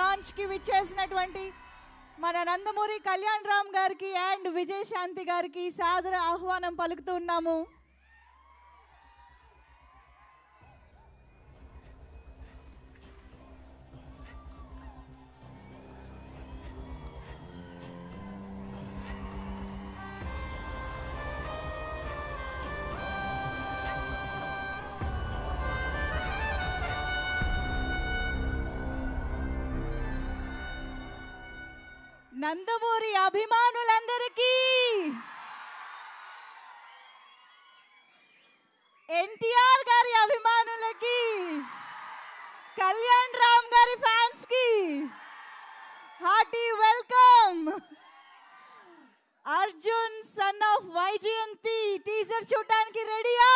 Launch కి విచ్చేసినటువంటి మన నందమూరి కళ్యాణ్ రామ్ గారికి అండ్ విజయశాంతి గారికి సాదర ఆహ్వానం పలుకుతున్నాము. నందమూరి అభిమానులందరికీ, ఎన్టీఆర్ గారి అభిమానులకి, కళ్యాణ్ రామ్ గారి ఫ్యాన్స్ కి hearty welcome. Arjun son of Vyjayanthi teaser చూడడానికి రెడీయా?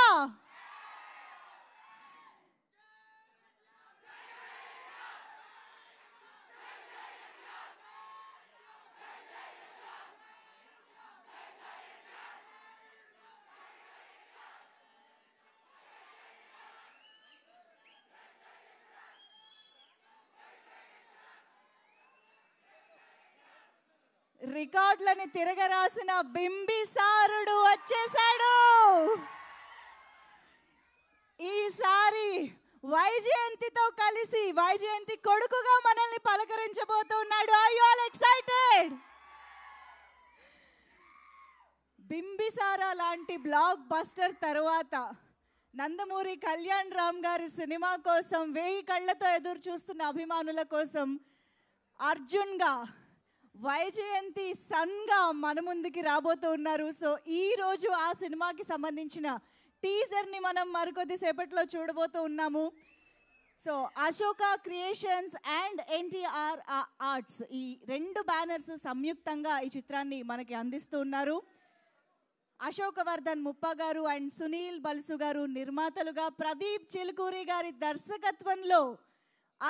రికార్డులని తిరగరాసిన బింబిసారుడు వచ్చేసాడు. ఈసారి వైజయంతితో కలిసి వైజయంతి కొడుకుగా మనల్ని పలకరించబోతున్నాడు. Are you all excited? Bimbisara లాంటి బ్లాక్ బస్టర్ తరువాత నందమూరి కళ్యాణ్ రామ్ గారి సినిమా కోసం 1000 కళ్ళతో ఎదురు చూస్తున్న అభిమానుల కోసం అర్జున్గా వైజయంతి సన్గా మన ముందుకి రాబోతూ ఉన్నారు. సో ఈరోజు ఆ సినిమాకి సంబంధించిన టీజర్ని మనం మరికొద్ది సేపట్లో చూడబోతూ ఉన్నాము. So Ashoka creations and NTR arts ఈ 2 బ్యానర్స్ సంయుక్తంగా ఈ చిత్రాన్ని మనకి అందిస్తూ ఉన్నారు. అశోకవర్ధన్ ముప్ప గారు అండ్ సునీల్ బల్సు గారు నిర్మాతలుగా, ప్రదీప్ చిలుకూరి గారి దర్శకత్వంలో,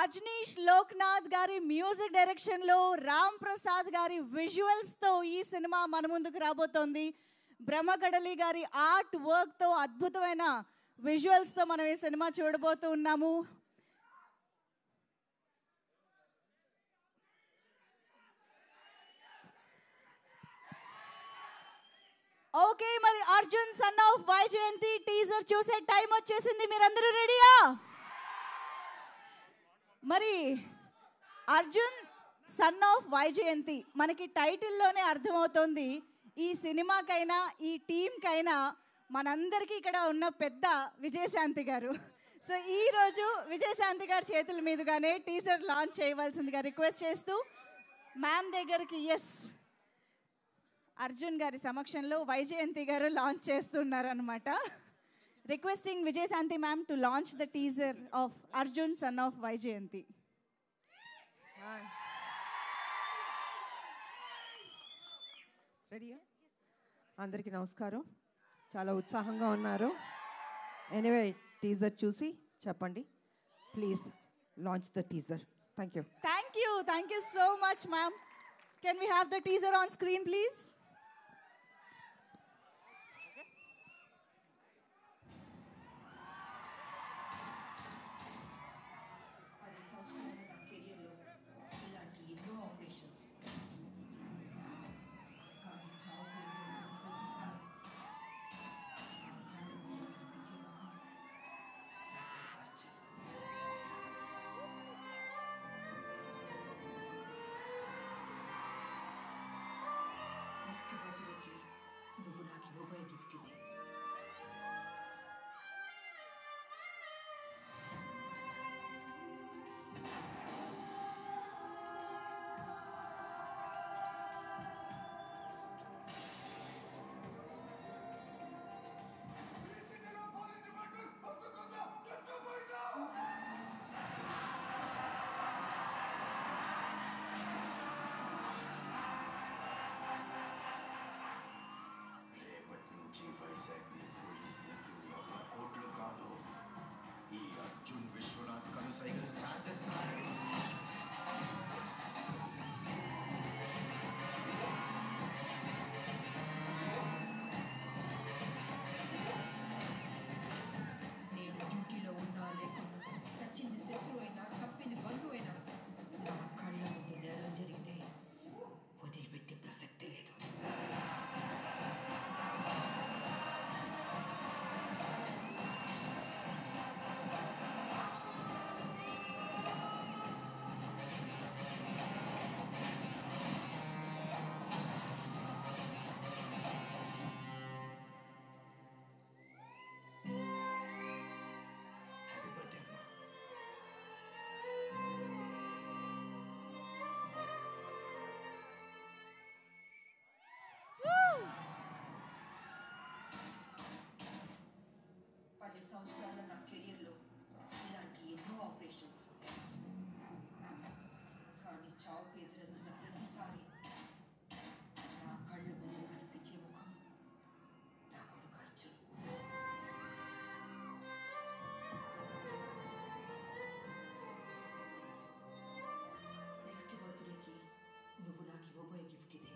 అజ్నీష్ లోక్నాథ్ గారి మ్యూజిక్ డైరెక్షన్లో, రామ్ ప్రసాద్ గారి విజువల్స్తో ఈ సినిమా మన ముందుకు రాబోతోంది. బ్రహ్మకడలి గారి ఆర్ట్ వర్క్తో, అద్భుతమైన విజువల్స్తో మనం ఈ సినిమా చూడబోతూ ఉన్నాము. ఓకే, మరి Arjun son of Vyjayanthi teaser చూసే టైం వచ్చేసింది. మీరందరూ రెడీయా? మరి అర్జున్ సన్ ఆఫ్ వైజయంతి మనకి టైటిల్లోనే అర్థమవుతోంది. ఈ సినిమాకైనా ఈ టీంకైనా మనందరికీ ఇక్కడ ఉన్న పెద్ద విజయశాంతి గారు. సో ఈరోజు విజయశాంతి గారి చేతుల మీదుగానే టీజర్ లాంచ్ చేయవలసిందిగా రిక్వెస్ట్ చేస్తూ మ్యామ్ దగ్గరికి అర్జున్ గారి సమక్షంలో వైజయంతి గారు లాంచ్ చేస్తున్నారు అనమాట. Requesting Vijayashanti ma'am to launch the teaser of Arjun son of Vaijayanti. Ready? Andariki namaskaram. Chala utsahanga unnaru. Anyway, teaser chusi cheppandi. Please launch the teaser. Thank you. Thank you. Thank you so much, ma'am. Can we have the teaser on screen, please? సంవత్సరాల నా కెరియర్లో ఇలాంటి ఎన్నో operations, కానీ చావుకు ఎదురెళ్తున్న ప్రతిసారి నా కళ్ళ ముందు కనిపించే ముఖం నా కొడుకు అర్జున్. నెక్స్ట్ బర్త్డేకి నువ్వు నాకు ఇవ్వబోయే గిఫ్ట్ ఇదే.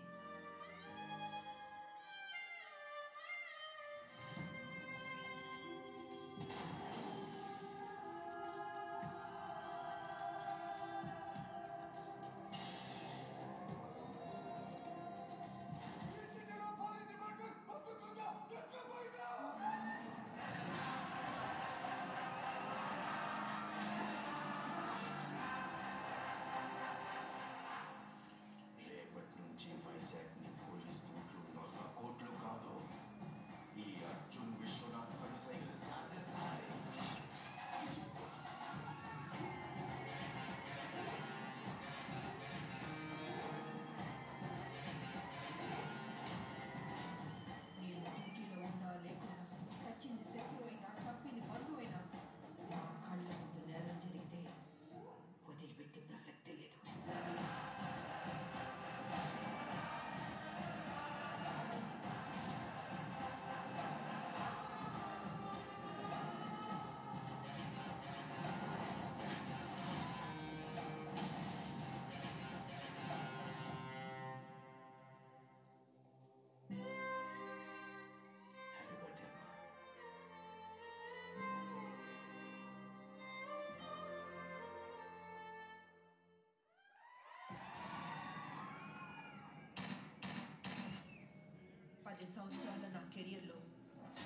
సంవత్సరాల నా కెరియర్లో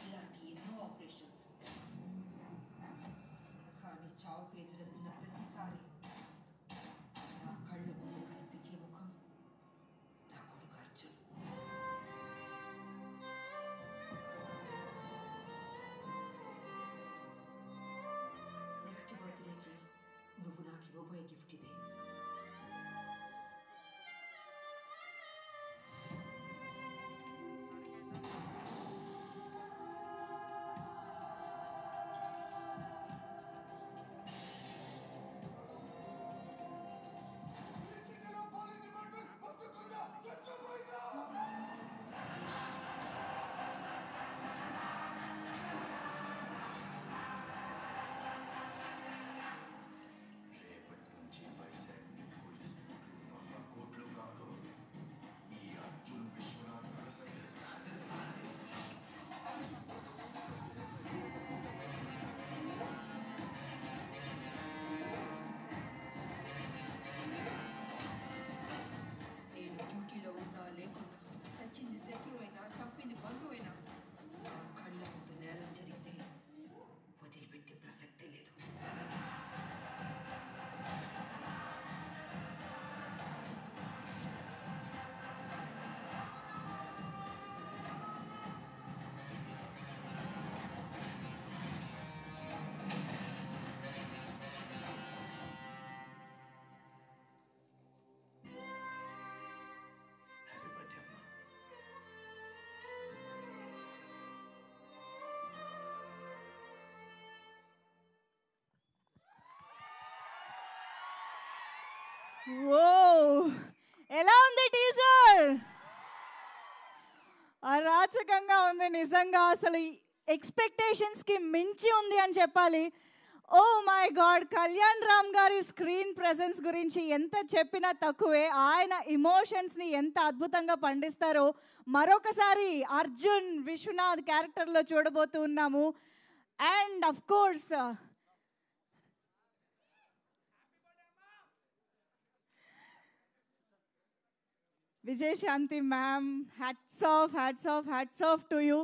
ఇలాంటి ఎన్నో ఆపరేషన్స్, కానీ చావుకు ఎదురెళ్తున్న ప్రతిసారి నా కళ్ళ ముందు కనిపించే ముఖం నా కొడుకు అర్జున్. నెక్స్ట్ బర్త్డేకి నువ్వు నాకు ఇవ్వబోయే గిఫ్ట్ ఇదే. ఓ ఎలా ఉంది టీజర్? అరాచకంగా ఉంది నిజంగా, అసలు ఎక్స్పెక్టేషన్స్కి మించి ఉంది అని చెప్పాలి. Oh my god, Kalyan Ram గారి స్క్రీన్ ప్రెజెన్స్ గురించి ఎంత చెప్పినా తక్కువే. ఆయన ఇమోషన్స్ని ఎంత అద్భుతంగా పండిస్తారో మరొకసారి అర్జున్ విశ్వనాథ్ క్యారెక్టర్లో చూడబోతూ ఉన్నాము. And of course Vijayashanti ma'am, hats off hats off hats off to you.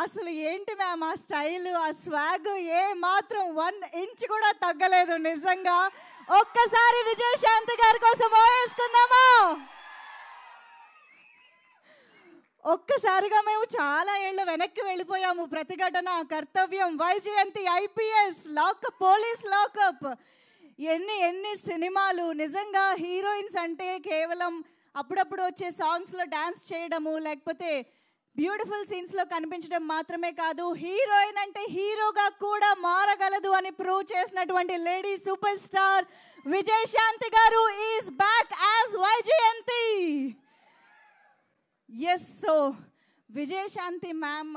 అసలు ఏంటి మ్యామ్ ఆ స్టైల్, ఆ స్వాగ్ ఏ మాత్రం 1 ఇంచ్ కూడా తగ్గలేదు నిజంగా. ఒక్కసారి విజయశాంతి గారి కోసం వేసుకుందామా? ఒక్కసారిగా మేము చాలా ఏళ్ళు వెనక్కి వెళ్ళిపోయాము. ప్రతిఘటన, కర్తవ్యం, Vyjayanthi, IPS, lockup, police lockup, ఎన్ని సినిమాలు. నిజంగా హీరోయిన్స్ అంటే కేవలం అప్పుడప్పుడు వచ్చే సాంగ్స్లో డ్యాన్స్ చేయడము, లేకపోతే బ్యూటిఫుల్ సీన్స్లో కనిపించడం మాత్రమే కాదు, హీరోయిన్ అంటే హీరోగా కూడా మారగలదు అని ప్రూవ్ చేసినటువంటి లేడీ సూపర్ స్టార్ విజయశాంతి గారు is back as Vyjayanthi. Yes, so Vijayashanti ma'am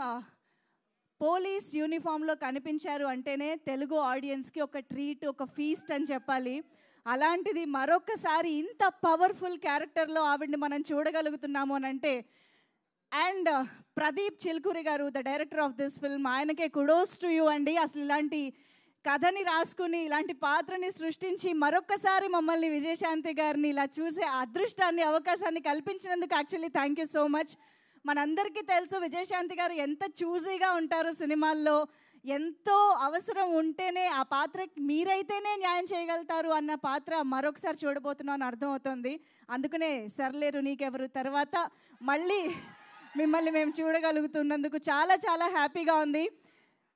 police యూనిఫామ్లో కనిపించారు అంటేనే తెలుగు ఆడియన్స్కి ఒక ట్రీట్, ఒక ఫీస్ట్ అని చెప్పాలి. అలాంటిది మరొకసారి ఇంత పవర్ఫుల్ క్యారెక్టర్లో ఆవిడ్ని మనం చూడగలుగుతున్నాము అని అంటే, అండ్ ప్రదీప్ చిల్కూరి గారు, the director of this film, ఆయనకే కుడోస్ టు యూ అండి. అసలు ఇలాంటి కథని రాసుకుని ఇలాంటి పాత్రని సృష్టించి మరొకసారి మమ్మల్ని విజయశాంతి గారిని ఇలా చూసే అదృష్టాన్ని, అవకాశాన్ని కల్పించినందుకు actually thank you so much. మనందరికీ తెలుసు విజయశాంతి గారు ఎంత చూజీగా ఉంటారు సినిమాల్లో, ఎంతో అవసరం ఉంటేనే ఆ పాత్రకి మీరైతేనే న్యాయం చేయగలుగుతారు అన్న పాత్ర మరొకసారి చూడబోతున్నాను అర్థమవుతుంది. అందుకనే సర్లేరు నీకెవరు తర్వాత మళ్ళీ మిమ్మల్ని మేము చూడగలుగుతున్నందుకు చాలా చాలా హ్యాపీగా ఉంది.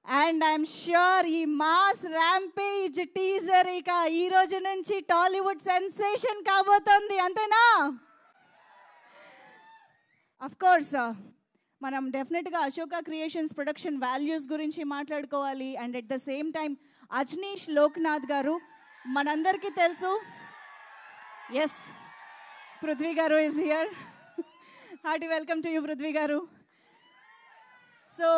అండ్ ఐఎమ్ ష్యూర్ ఈ మాస్ ర్యాంపేజ్ టీజర్ ఇక ఈ రోజు నుంచి టాలీవుడ్ సెన్సేషన్ కాబోతోంది, అంతేనా? అఫ్ కోర్స్ మనం డెఫినెట్గా అశోక క్రియేషన్స్ ప్రొడక్షన్ వాల్యూస్ గురించి మాట్లాడుకోవాలి. And at the same time Ajaneesh Loknath గారు మనందరికీ తెలుసు. ఎస్, పృథ్వీ గారు is here. Hearty welcome to you Prithvi గారు. సో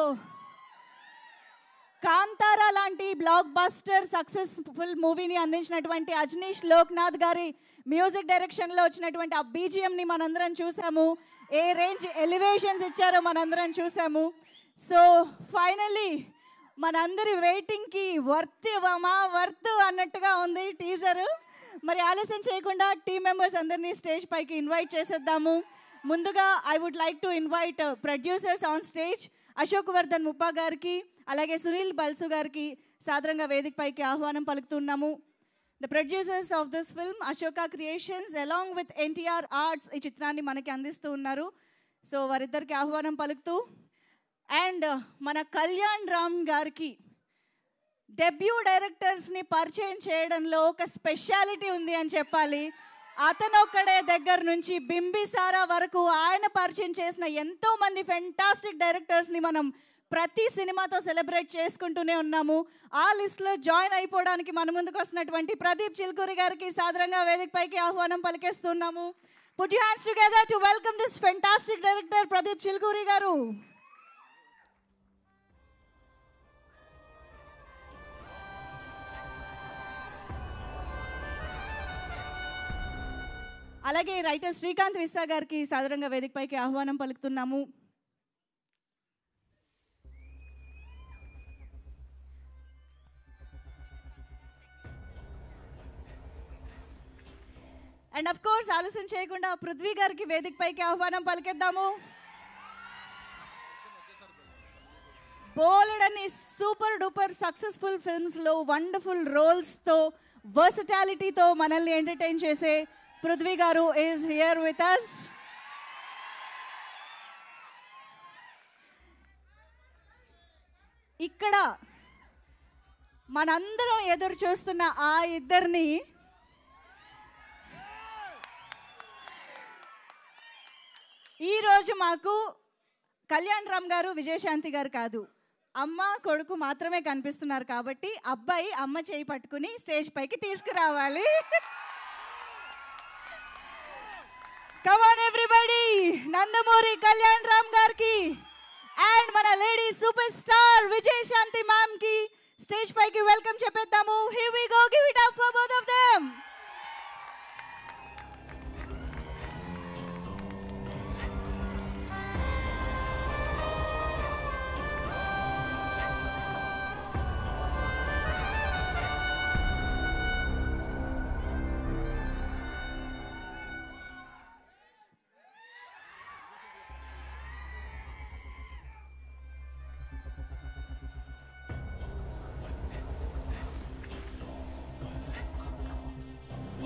కాంతారా లాంటి బ్లాక్ బస్టర్ సక్సెస్ఫుల్ మూవీని అందించినటువంటి అజ్నీష్ లోక్నాథ్ గారి మ్యూజిక్ డైరెక్షన్లో వచ్చినటువంటి ఆ బీజిఎంని మనందరం చూసాము. ఏ రేంజ్ ఎలివేషన్స్ ఇచ్చారో మనందరం చూసాము. సో ఫైనల్లీ మనందరి వెయిటింగ్కి వర్త్ అన్నట్టుగా ఉంది టీజరు. మరి ఆలస్యం చేయకుండా టీమ్ మెంబర్స్ అందరినీ స్టేజ్ పైకి ఇన్వైట్ చేసేద్దాము. ముందుగా I would like to invite producers on stage. Ashok Vardhan Muppa గారికి, అలాగే సునీల్ బల్సు గారికి సాదరంగా వేదిక పైకి ఆహ్వానం పలుకుతున్నాము. The producers of this film Ashoka creations along with NTR arts ఈ చిత్రాన్ని మనకి అందిస్తూ ఉన్నారు. సో వారిద్దరికి ఆహ్వానం పలుకుతూ, అండ్ మన కళ్యాణ్ రామ్ గారికి డెబ్యూ డైరెక్టర్స్ని పరిచయం చేయడంలో ఒక స్పెషాలిటీ ఉంది అని చెప్పాలి. అతనొక్కడే దగ్గర నుంచి బింబిసారా వరకు ఆయన పరిచయం చేసిన ఎంతోమంది ఫెంటాస్టిక్ డైరెక్టర్స్ని మనం ప్రతి సినిమాతో సెలబ్రేట్ చేసుకుంటూనే ఉన్నాము. ఆ లిస్ట్లో జాయిన్ అయిపోవడానికి మన ముందుకు వస్తున్నటువంటి ప్రదీప్ చిల్కూరి గారికి సాదరంగా వేదిక పైకి ఆహ్వానం పలికేస్తున్నాము. Put your hands together to welcome this fantastic director Pradeep Chilukuri గారు. అలాగే రైటర్ శ్రీకాంత్ విస్సా గారికి సాదరంగా వేదిక పైకి ఆహ్వానం పలుకుతున్నాము. అండ్ అఫ్ కోర్స్ ఆలస్యం చేయకుండా పృథ్వీ గారికి వేదిక పైకి ఆహ్వానం పలికేద్దాము. బోలెడని సూపర్ డూపర్ సక్సెస్ఫుల్ ఫిల్మ్స్లో వండర్ఫుల్ రోల్స్తో వర్సటాలిటీతో మనల్ని ఎంటర్టైన్ చేసే పృథ్వీ గారు ఈజ్ హియర్ విత్ అస్. ఇక్కడ మనందరం ఎదురు చూస్తున్న ఆ ఇద్దరిని ఈరోజు మాకు కళ్యాణ్ రామ్ గారు, విజయశాంతి గారు కాదు, అమ్మ కొడుకు మాత్రమే కనిపిస్తున్నారు. కాబట్టి అబ్బాయి అమ్మ చేయి పట్టుకుని స్టేజ్ పైకి తీసుకురావాలి. Come on everybody, Nandamuri Kalyan Ram గారికి అండ్ మన lady super star Vijayashanti ma'am కి స్టేజ్ పైకి welcome చెప్పేద్దాము. Here we go, give it up for both of them.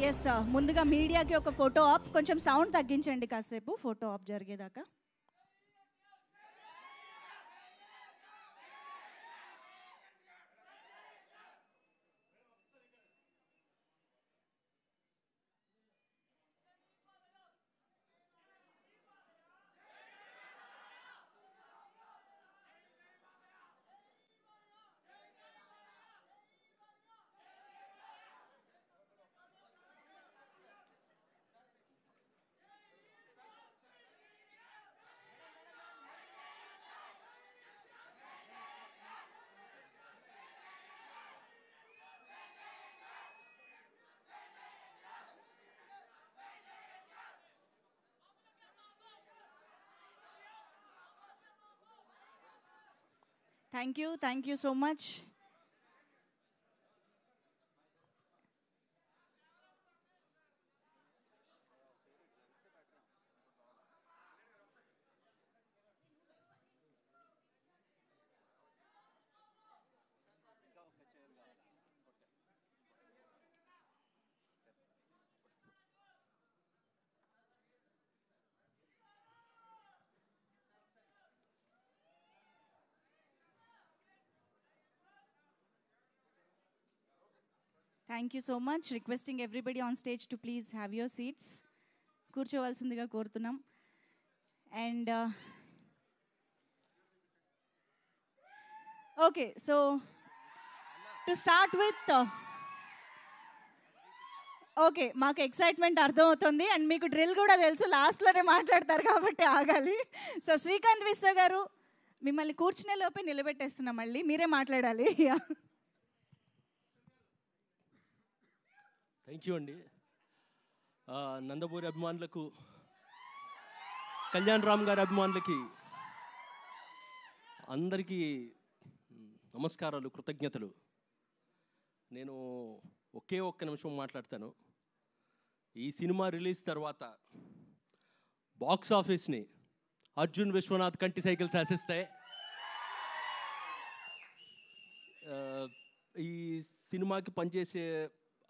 Yes, ముందుగా మీడియాకి ఒక ఫోటో ఆప్, కొంచెం సౌండ్ తగ్గించండి కాసేపు ఫోటో ఆప్ జరిగేదాకా. Thank you so much. Thank you so much. Requesting everybody on stage to please have your seats. కూర్చోవలసిందిగా కోరుతున్నాం. And okay, so to start with, okay మాకు ఎక్సైట్మెంట్ అర్థమవుతుంది అండ్ మీకు డ్రిల్ కూడా తెలుసు, లాస్ట్లోనే మాట్లాడతారు కాబట్టి ఆగాలి. సో శ్రీకాంత్ విశ్వ గారు, మిమ్మల్ని కూర్చునే లోపే నిలబెట్టేస్తున్నాం, మళ్ళీ మీరే మాట్లాడాలి. థ్యాంక్ యూ అండి. నందమూరి అభిమానులకు, కళ్యాణ్ రామ్ గారి అభిమానులకి అందరికీ నమస్కారాలు, కృతజ్ఞతలు. నేను ఒకే ఒక్క నిమిషం మాట్లాడతాను. ఈ సినిమా రిలీజ్ తర్వాత బాక్స్ ఆఫీస్ని అర్జున్ విశ్వనాథ్ కంటి సైకిల్ శాసిస్తాయి. ఈ సినిమాకి పనిచేసే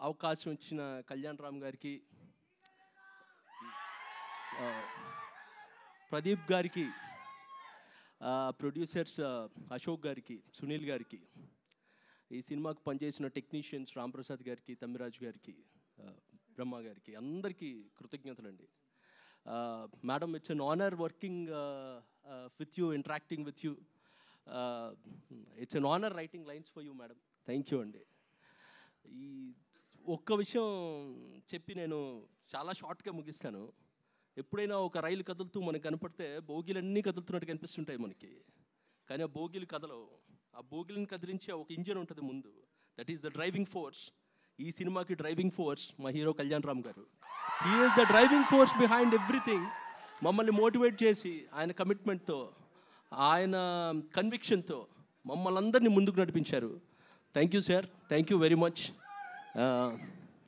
అవకాశం ఇచ్చిన కళ్యాణ్ రామ్ గారికి, ప్రదీప్ గారికి, ప్రొడ్యూసర్స్ అశోక్ గారికి, సునీల్ గారికి, ఈ సినిమాకు పనిచేసిన టెక్నీషియన్స్ రాంప్రసాద్ గారికి, తమ్మిరాజు గారికి, బ్రహ్మ గారికి, అందరికీ కృతజ్ఞతలండి. Madam, it's an honour working with you, interacting with you. It's an honour writing lines for you madam. Thank you అండి. ఈ ఒక్క విషయం చెప్పి నేను చాలా షార్ట్గా ముగిస్తాను. ఎప్పుడైనా ఒక రైలు కదులుతూ మనకు కనపడితే బోగీలన్నీ కదులుతున్నట్టు కనిపిస్తుంటాయి మనకి, కానీ ఆ బోగీలు కదలవు. ఆ బోగీలను కదిలించే ఒక ఇంజిన్ ఉంటుంది ముందు, that is the driving force. ఈ సినిమాకి డ్రైవింగ్ ఫోర్స్ మా హీరో కళ్యాణ్ రామ్ గారు. He is the driving force behind everything. మమ్మల్ని మోటివేట్ చేసి ఆయన కమిట్మెంట్తో, ఆయన కన్విక్షన్తో మమ్మల్ని అందరినీ ముందుకు నడిపించారు. Thank you sir, thank you very much.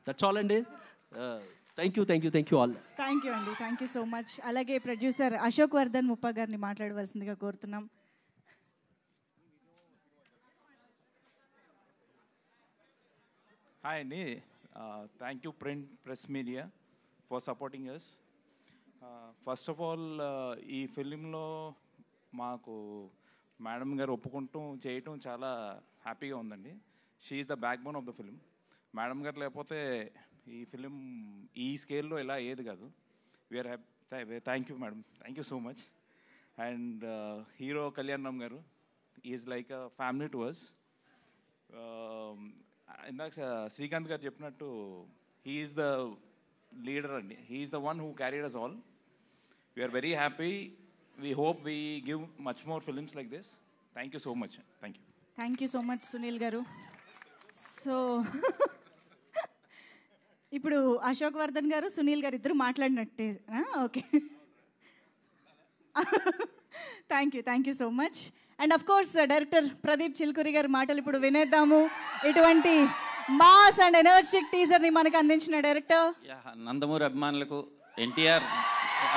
That's all అండి. Thank you all. Thank you అండి, థ్యాంక్ యూ సో మచ్. అలాగే ప్రొడ్యూసర్ అశోక్ వర్ధన్ ముప్పా గారిని మాట్లాడవలసిందిగా కోరుతున్నాం. హాయ్ అండి. Thank you press media for supporting us. First of all, ఈ ఫిలింలో మాకు మేడం గారు ఒప్పుకుంటూ చేయటం చాలా హ్యాపీగా ఉందండి. She is the backbone of the film. Madam గారు లేకపోతే ఈ ఫిలిం ఈ స్కేల్లో ఇలా అయ్యేది కాదు. We are happy. Thank you madam, thank you so much. And hero Kalyan Ram గారు is like a family to us. ఇందాక శ్రీకాంత్ గారు చెప్పినట్టు హీ ఈజ్ ద లీడర్ అండి. He is the one who carried us all. We are very happy. We hope we give much more films like this. Thank you so much. Thank you. Thank you so much Sunil గారు. So ఇప్పుడు అశోక్ వర్ధన్ గారు, సునీల్ గారు ఇద్దరు మాట్లాడినట్టే. Okay, thank you so much. And of course director Pradeep Chilukuri గారి మాటలు ఇప్పుడు వినేద్దాము. ఇటువంటి మాస్ అండ్ ఎనర్జెటిక్ టీజర్ని మనకు అందించిన డైరెక్టర్. నందమూరి అభిమానులకు, ఎన్టీఆర్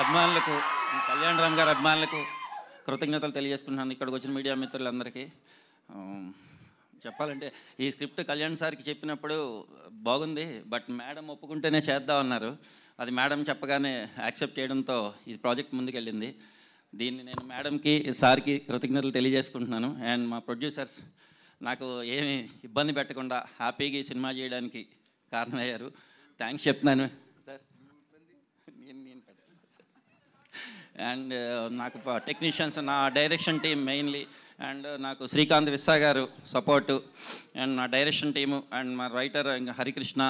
అభిమానులకు, కళ్యాణ్ రామ్ గారి అభిమానులకు కృతజ్ఞతలు తెలియజేసుకుంటున్నాను. ఇక్కడికి వచ్చిన మీడియా మిత్రులందరికీ. చెప్పాలంటే ఈ స్క్రిప్ట్ కళ్యాణ్ సార్కి చెప్పినప్పుడు బాగుంది, బట్ మేడం ఒప్పుకుంటేనే చేద్దామన్నారు. అది మేడం చెప్పగానే యాక్సెప్ట్ చేయడంతో ఈ ప్రాజెక్ట్ ముందుకెళ్ళింది. దీన్ని నేను మేడంకి, సార్కి కృతజ్ఞతలు తెలియజేసుకుంటున్నాను. అండ్ మా ప్రొడ్యూసర్స్ నాకు ఏమి ఇబ్బంది పెట్టకుండా హ్యాపీగా ఈ సినిమా చేయడానికి కారణమయ్యారు. థ్యాంక్స్ చెప్తున్నాను సార్. అండ్ నాకు టెక్నీషియన్స్, నా డైరెక్షన్ టీం మెయిన్లీ, అండ్ నాకు శ్రీకాంత్ విశ్వ గారు సపోర్టు, అండ్ నా డైరెక్షన్ టీము, అండ్ మా రైటర్ ఇంకా హరికృష్ణ,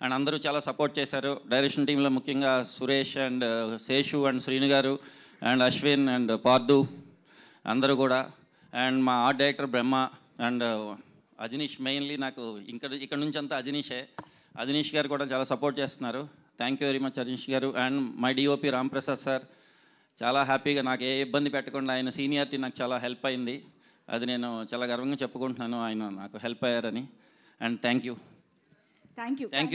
అండ్ అందరూ చాలా సపోర్ట్ చేశారు. డైరెక్షన్ టీంలో ముఖ్యంగా సురేష్ అండ్ శేషు అండ్ శ్రీను గారు అండ్ అశ్విన్ అండ్ పార్దు అందరూ కూడా, అండ్ మా art director Brahma and Ajaneesh. Mainly నాకు ఇక్కడ నుంచి అంతా అజనీష్ గారు కూడా చాలా సపోర్ట్ చేస్తున్నారు. Thank you very much Ajaneesh గారు. And my DOP Ramprasad sir చాలా హ్యాపీగా, నాకు ఏ ఇబ్బంది పెట్టకుండా ఆయన సీనియారిటీ నాకు చాలా హెల్ప్ అయింది. అది నేను చాలా గర్వంగా చెప్పుకుంటున్నాను, ఆయన నాకు హెల్ప్ అయ్యారని. And thank you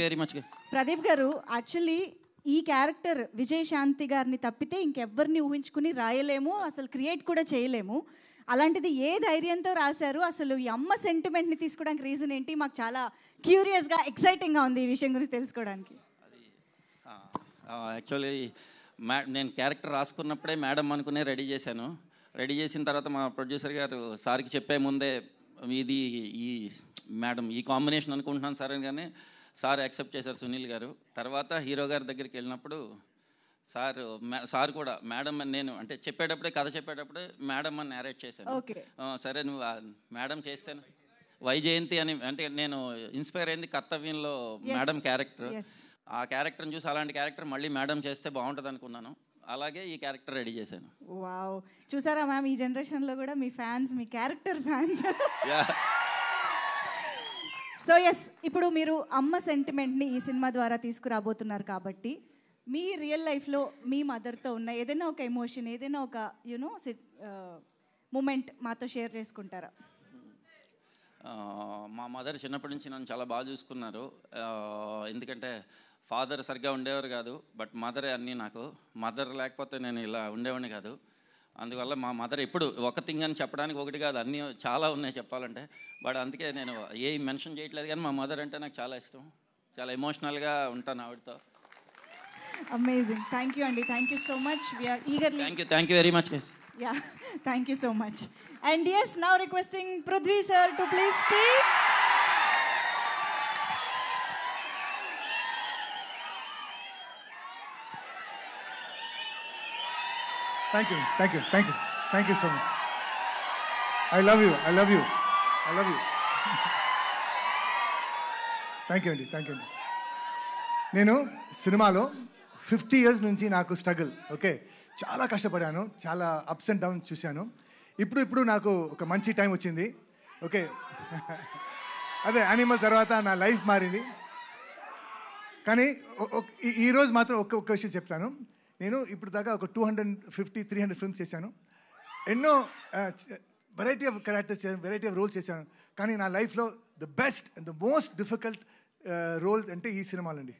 very much. Pradeep గారు, యాక్చువల్లీ ఈ క్యారెక్టర్ విజయశాంతి గారిని తప్పితే ఇంకెవ్వరిని ఊహించుకుని రాయలేము, అసలు క్రియేట్ కూడా చేయలేము. అలాంటిది ఏ ధైర్యంతో రాశారు? అసలు ఈ అమ్మ సెంటిమెంట్ని తీసుకోవడానికి రీజన్ ఏంటి? మాకు చాలా క్యూరియస్గా, ఎక్సైటింగ్గా ఉంది ఈ విషయం గురించి తెలుసుకోవడానికి. యాక్చువల్లీ నేను క్యారెక్టర్ రాసుకున్నప్పుడే మేడం అనుకునే రెడీ చేశాను. రెడీ చేసిన తర్వాత మా ప్రొడ్యూసర్ గారు సార్కి చెప్పే ముందే ఇది ఈ మేడం ఈ కాంబినేషన్ అనుకుంటున్నాను సార్ అని, కానీ సార్ యాక్సెప్ట్ చేశారు సునీల్ గారు. తర్వాత హీరో గారి దగ్గరికి వెళ్ళినప్పుడు సార్ కూడా మేడం అని, నేను అంటే చెప్పేటప్పుడే కథ చెప్పేటప్పుడే మేడం అని నేరేట్ చేశాను. సరే నువ్వు మేడం చేస్తాను వైజయంతి అని, అంటే నేను ఇన్స్పైర్ అయింది కర్తవ్యంలో మేడం క్యారెక్టర్. ఆ క్యారెక్టర్ని చూసి అలాంటి క్యారెక్టర్ మళ్ళీ మేడం చేస్తే బాగుంటుంది అనుకున్నాను. అలాగే ఈ క్యారెక్టర్ రెడీ చేశాను. వావ్, చూసారా మ్యామ్, ఈ జనరేషన్లో కూడా మీ ఫ్యాన్స్, మీ క్యారెక్టర్ ఫ్యాన్స్. సో ఎస్, ఇప్పుడు మీరు అమ్మ సెంటిమెంట్ని ఈ సినిమా ద్వారా తీసుకురాబోతున్నారు కాబట్టి మీ రియల్ లైఫ్లో మీ మదర్తో ఉన్న ఏదైనా ఒక ఎమోషన్, ఏదైనా ఒక మూమెంట్ మాతో షేర్ చేసుకుంటారా? మా మదర్ చిన్నప్పటి నుంచి నన్ను చాలా బాగా చూసుకున్నారు. ఎందుకంటే ఫాదర్ సరిగ్గా ఉండేవారు కాదు, బట్ మదరే అన్నీ నాకు. మదర్ లేకపోతే నేను ఇలా ఉండేవాడిని కాదు. అందువల్ల మా మదర్ ఎప్పుడు ఒక థింగ్ అని చెప్పడానికి ఒకటి కాదు, అన్నీ చాలా ఉన్నాయి చెప్పాలంటే. బట్ అందుకే నేను ఏ మెన్షన్ చేయట్లేదు, కానీ మా మదర్ అంటే నాకు చాలా ఇష్టం, చాలా ఎమోషనల్గా ఉంటాను ఆవిడతో. అమేజింగ్, థ్యాంక్ యూ అండి, thank you so much. We are eagerly thank you very much. Yeah, thank you so much. And yes, now requesting Prithvi sir to please speak. Thank you so much. I love you. Thank you అండి. నేను సినిమాలో 50 years నుంచి నాకు struggle, okay, చాలా కష్టపడాను, చాలా ups and downs చూశాను. ఇప్పుడు నాకు ఒక మంచి టైం వచ్చింది, ఓకే. అదే యానిమల్ తర్వాత నా లైఫ్ మారింది. కానీ ఈరోజు మాత్రం ఒక్క విషయం చెప్తాను. నేను ఇప్పుడు దాకా ఒక 250-300 ఫిల్మ్స్ చేశాను, ఎన్నో వెరైటీ ఆఫ్ క్యారెక్టర్స్ చేశాను, వెరైటీ ఆఫ్ రోల్స్ చేశాను. కానీ నా లైఫ్లో the best and the most difficult role అంటే ఈ సినిమాలండి.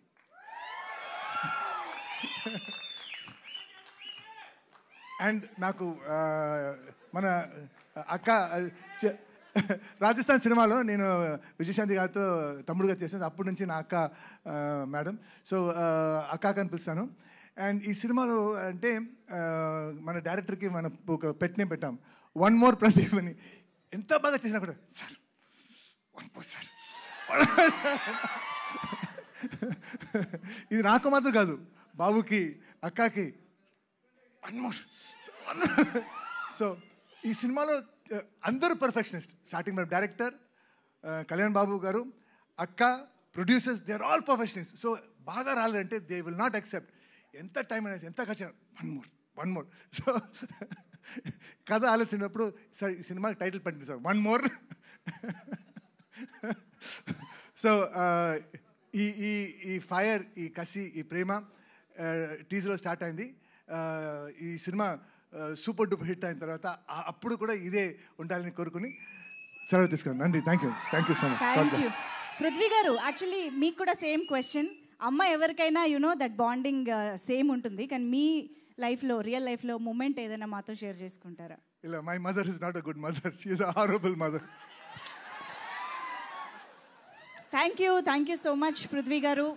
అండ్ నాకు మన అక్క రాజస్థాన్ సినిమాలో నేను విజయశాంతి గారితో తమ్ముడుగా చేశాను. అప్పటి నుంచి నా అక్క మేడం, సో అక్క అని పిలుస్తాను. అండ్ ఈ సినిమాలో అంటే మన డైరెక్టర్కి మన ఒక పెట్ నేమ్ పెట్టాం, వన్ మోర్ ప్రదీప్ అని. ఎంత బాగా చేసినా కూడా సార్ వన్ మోర్ సార్, ఇది నాకు మాత్రం కాదు, బాబుకి అక్కకి వన్ మోర్. సో ఈ సినిమాలో అందరూ పర్ఫెక్షనిస్ట్. స్టార్టింగ్ మన డైరెక్టర్ కళ్యాణ్ బాబు గారు, అక్క, producers, they are all perfectionist. So బాగా రాలేదంటే దే విల్ నాట్ యాక్సెప్ట్. ఎంత టైం అనేది, ఎంత ఖర్చు, వన్ మోర్. సో కథ ఆలోచించినప్పుడు సార్ ఈ సినిమాకి టైటిల్ పెట్టండి సార్, వన్ మోర్. సో ఈ ఫైర్, ఈ కసి, ఈ ప్రేమ టీజర్లో స్టార్ట్ అయింది. ఈ సినిమా సూపర్ డూపర్ హిట్ అయిన తర్వాత అప్పుడు కూడా ఇదే ఉండాలని కోరుకుని సెలవు తీసుకున్నాను. నండి, thank you so much. Prithvi గారు, యాక్చువల్లీ మీకు కూడా సేమ్ క్వశ్చన్. అమ్మ ఎవరికైనా దట్ బాండింగ్ సేమ్ ఉంటుంది, కానీ మీ లైఫ్లో, రియల్ లైఫ్లో మూమెంట్ ఏదైనా మాతో షేర్ చేసుకుంటారా? ఇలా my mother is not a good mother, she is a horrible mother. Thank you so much Prithvi గారు.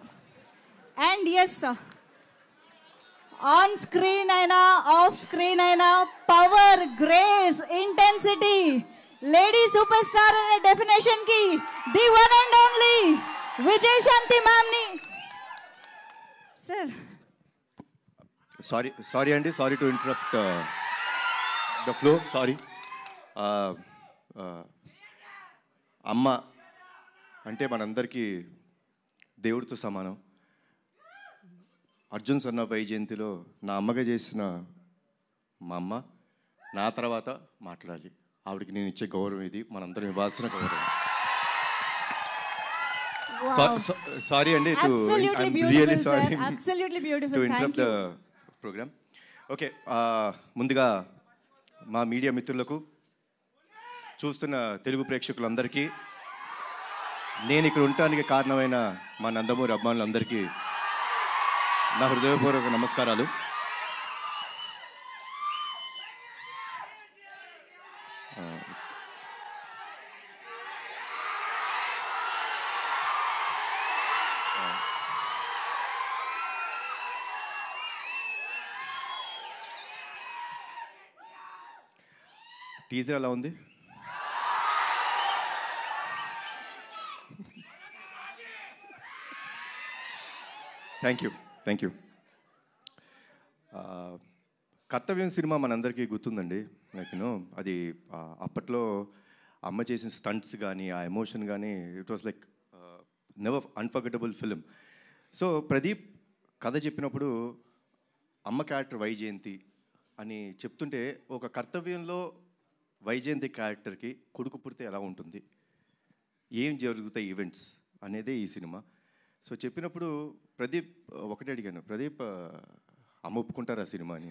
అండ్ ఎస్, ఆన్ స్క్రీన్ అయినా ఆఫ్ స్క్రీన్ అయినా power, grace, intensity, lady super star అనే definition కి the one and only Vijayashanti ma'am ని. Sir sorry అండి, sorry to interrupt the flow, sorry. అమ్మ అంటే మనందరికీ దేవుడితో సమానం. అర్జున్ సన్న వైజయంతిలో నా అమ్మగా చేసిన మా అమ్మ నా తర్వాత మాట్లాడాలి. ఆవిడకి నేను ఇచ్చే గౌరవం ఇది, మనందరం ఇవ్వాల్సిన గౌరవం. సారీ అండి, really sorry to interrupt the program. Okay, ముందుగా మా మీడియా మిత్రులకు చూస్తున్న తెలుగు ప్రేక్షకులందరికీ, నేను ఇక్కడ ఉండటానికి కారణమైన మా నందమూరి అభిమానులందరికీ నా హృదయపూర్వక నమస్కారాలు. టీజర్ ఎలా ఉంది? Thank you. కర్తవ్యం సినిమా మనందరికీ గుర్తుందండి. నేను అది అప్పట్లో అమ్మ చేసిన స్టంట్స్ కానీ ఆ ఎమోషన్ కానీ it was like never unforgettable film. So Pradeep కథ చెప్పినప్పుడు అమ్మ క్యారెక్టర్ వైజయంతి అని చెప్తుంటే ఒక కర్తవ్యంలో వైజయంతి క్యారెక్టర్కి కొడుకు పుడితే ఎలా ఉంటుంది, ఏం జరుగుతాయి ఈవెంట్స్ అనేదే ఈ సినిమా. సో చెప్పినప్పుడు ప్రదీప్ ఒకటే అడిగాను, ప్రదీప్ అమ్మ ఒప్పుకుంటారు ఆ సినిమా అని.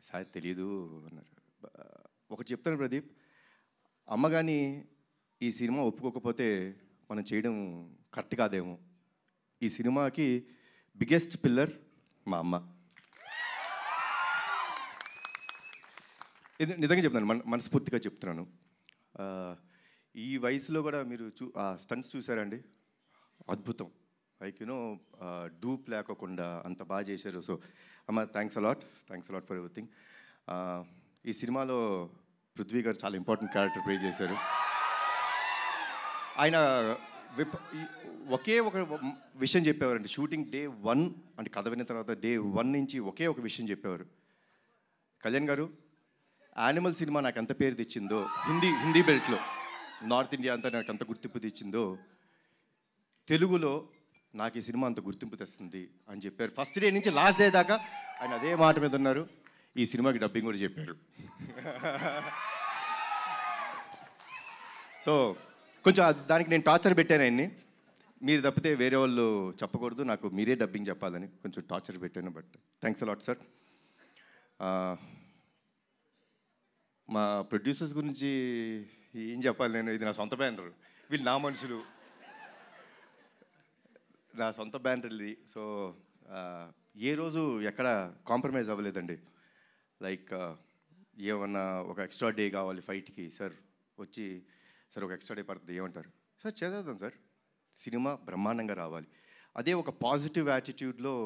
సార్ తెలీదు అన్నారు. ఒకటి చెప్తాను ప్రదీప్, అమ్మ కానీ ఈ సినిమా ఒప్పుకోకపోతే మనం చేయడం కరెక్ట్ కాదేమో. ఈ సినిమాకి బిగ్గెస్ట్ పిల్లర్ మా అమ్మ. ఇది నిజంగా చెప్తున్నాను, మనస్ఫూర్తిగా చెప్తున్నాను. ఈ వయసులో కూడా మీరు ఆ స్టంట్స్ చూసారండి, అద్భుతం. లైక్ యూనో డూప్ లేకోకుండా అంత బాగా చేశారు. సో అమ్మ థ్యాంక్స్ అలాట్ ఫర్ ఎవ్రీథింగ్. ఈ సినిమాలో పృథ్వీ గారు చాలా ఇంపార్టెంట్ క్యారెక్టర్ ప్లే చేశారు. ఆయన ఒకే ఒక విషయం చెప్పేవారండి. షూటింగ్ డే 1 అంటే కథ విన్న తర్వాత డే 1 నుంచి ఒకే ఒక విషయం చెప్పేవారు, కళ్యాణ్ గారు యానిమల్ సినిమా నాకు ఎంత పేరు తెచ్చిందో, హిందీ బెల్ట్లో నార్త్ ఇండియా అంతా నాకు అంత గుర్తింపు తెచ్చిందో, తెలుగులో నాకు ఈ సినిమా అంత గుర్తింపు తెస్తుంది అని చెప్పారు. ఫస్ట్ డే నుంచి లాస్ట్ డే దాకా ఆయన అదే మాట మీద ఉన్నారు. ఈ సినిమాకి డబ్బింగ్ కూడా చెప్పారు. సో కొంచెం దానికి నేను టార్చర్ పెట్టాను ఆయన్ని. మీరు తప్పితే వేరే వాళ్ళు చెప్పకూడదు, నాకు మీరే డబ్బింగ్ చెప్పాలని కొంచెం టార్చర్ పెట్టాను. But thanks a lot sir. మా ప్రొడ్యూసర్స్ గురించి ఏం చెప్పాలి నేను, ఇది నా సొంత బ్యానర్, వీళ్ళు నా మనుషులు, నా సొంత బ్యానర్ ఇది. సో ఏ రోజు ఎక్కడ కాంప్రమైజ్ అవ్వలేదండి. లైక్ ఏమన్నా ఒక ఎక్స్ట్రా డే కావాలి ఫైట్కి, సార్ వచ్చి సార్ ఒక ఎక్స్ట్రా డే పడుతుంది ఏమంటారు, సార్ చేద్దాం సార్, సినిమా బ్రహ్మాండంగా రావాలి. అదే ఒక పాజిటివ్ యాటిట్యూడ్లో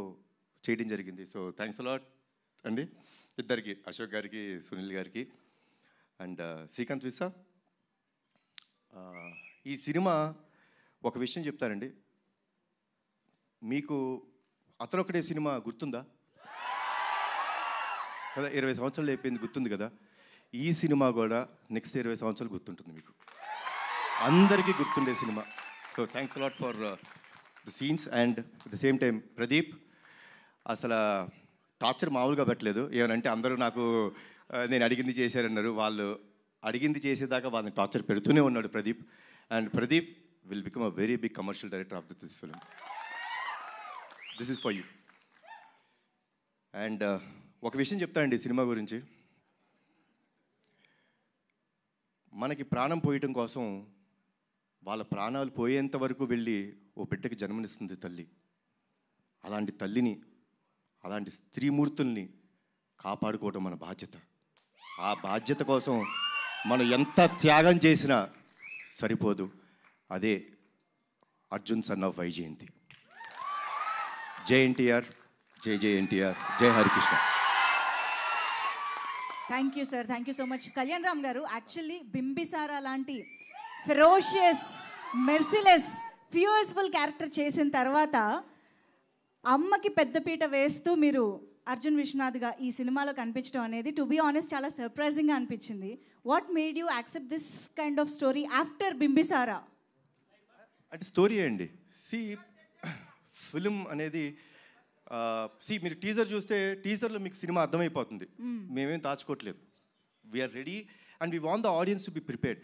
చేయడం జరిగింది. సో థ్యాంక్స్ అలాట్ అండి ఇద్దరికి, అశోక్ గారికి, సునీల్ గారికి అండ్ శ్రీకాంత్ విసా. ఈ సినిమా ఒక విషయం చెప్తారండి, మీకు అతనొక్కడే సినిమా గుర్తుందా కదా, 20 సంవత్సరాలు అయిపోయింది, గుర్తుంది కదా. ఈ సినిమా కూడా నెక్స్ట్ 20 సంవత్సరాలు గుర్తుంటుంది మీకు, అందరికీ గుర్తుండే cinema. So thanks a lot for the scenes. And at the same time Pradeep అసలు టార్చర్ మామూలుగా పెట్టలేదు. ఏమనంటే అందరూ నాకు నేను అడిగింది చేశారన్నారు, వాళ్ళు అడిగింది చేసేదాకా వాళ్ళని టార్చర్ పెడుతూనే ఉన్నాడు Pradeep. And Pradeep will become a very big commercial director of this film. This is for you. And ఒక విషయం చెప్తానండి సినిమా గురించి. మనకి ప్రాణం పోయటం కోసం వాళ్ళ ప్రాణాలు పోయేంత వరకు వెళ్ళి ఓ బిడ్డకి జన్మనిస్తుంది తల్లి. అలాంటి తల్లిని, అలాంటి స్త్రీమూర్తుల్ని కాపాడుకోవటం మన బాధ్యత. ఆ బాధ్యత కోసం మనం ఎంత త్యాగం చేసినా సరిపోదు. అదే అర్జున్ సన్ ఆఫ్ వైజయంతి. జై ఎన్టీఆర్, జై జై ఎన్టీఆర్, జై Harikrishna. Thank you sir, thank you so much. Kalyan Ram గారు, యాక్చువల్లీ బింబిసారా లాంటి ఫెరోషియస్, మెర్సిలెస్, ఫ్యూయర్స్ఫుల్ క్యారెక్టర్ చేసిన తర్వాత అమ్మకి పెద్దపీట వేస్తూ మీరు అర్జున్ విశ్వనాథ్గా ఈ సినిమాలో కనిపించడం అనేది టు బీ ఆనెస్ట్ చాలా సర్ప్రైజింగ్గా అనిపించింది. What made you accept this kind of story after Bimbisara? అంటే స్టోరీ అండి. ఫిలిం అనేది మీరు టీజర్ చూస్తే టీజర్లో మీకు సినిమా అర్థమైపోతుంది. మేమేం దాచుకోవట్లేదు. We are ready and we want the audience to be prepared.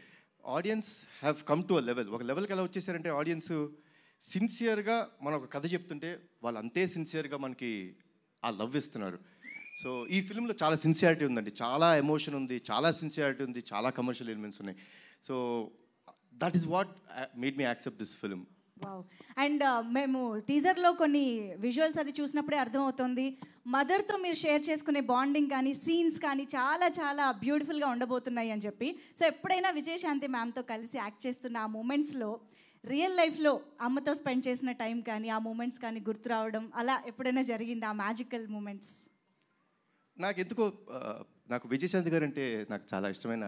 Audience have come to a level. ఒక లెవెల్కి ఎలా వచ్చేసారంటే ఆడియన్స్ సిన్సియర్గా మనం ఒక కథ చెప్తుంటే వాళ్ళు అంతే సిన్సియర్గా మనకి ఆ లవ్ ఇస్తున్నారు. సో ఈ ఫిల్మ్లో చాలా సిన్సియారిటీ ఉందండి, చాలా ఎమోషన్ ఉంది, చాలా సిన్సియారిటీ ఉంది, చాలా కమర్షియల్ ఎలిమెంట్స్ ఉన్నాయి. So that is what made me accept this film. Wow. And మేము టీజర్లో కొన్ని విజువల్స్ అది చూసినప్పుడే అర్థమవుతుంది మదర్తో మీరు షేర్ చేసుకునే బాండింగ్ కానీ సీన్స్ కానీ చాలా చాలా బ్యూటిఫుల్గా ఉండబోతున్నాయి అని చెప్పి. సో ఎప్పుడైనా విజయశాంతి మ్యామ్తో కలిసి యాక్ట్ చేస్తున్న ఆ మూమెంట్స్లో రియల్ లైఫ్లో అమ్మతో స్పెండ్ చేసిన టైం కానీ ఆ మూమెంట్స్ కానీ గుర్తు రావడం అలా ఎప్పుడైనా జరిగింది ఆ మ్యాజికల్ మూమెంట్స్? నాకు ఎందుకో నాకు విజయశాంతి గారు అంటే నాకు చాలా ఇష్టమైన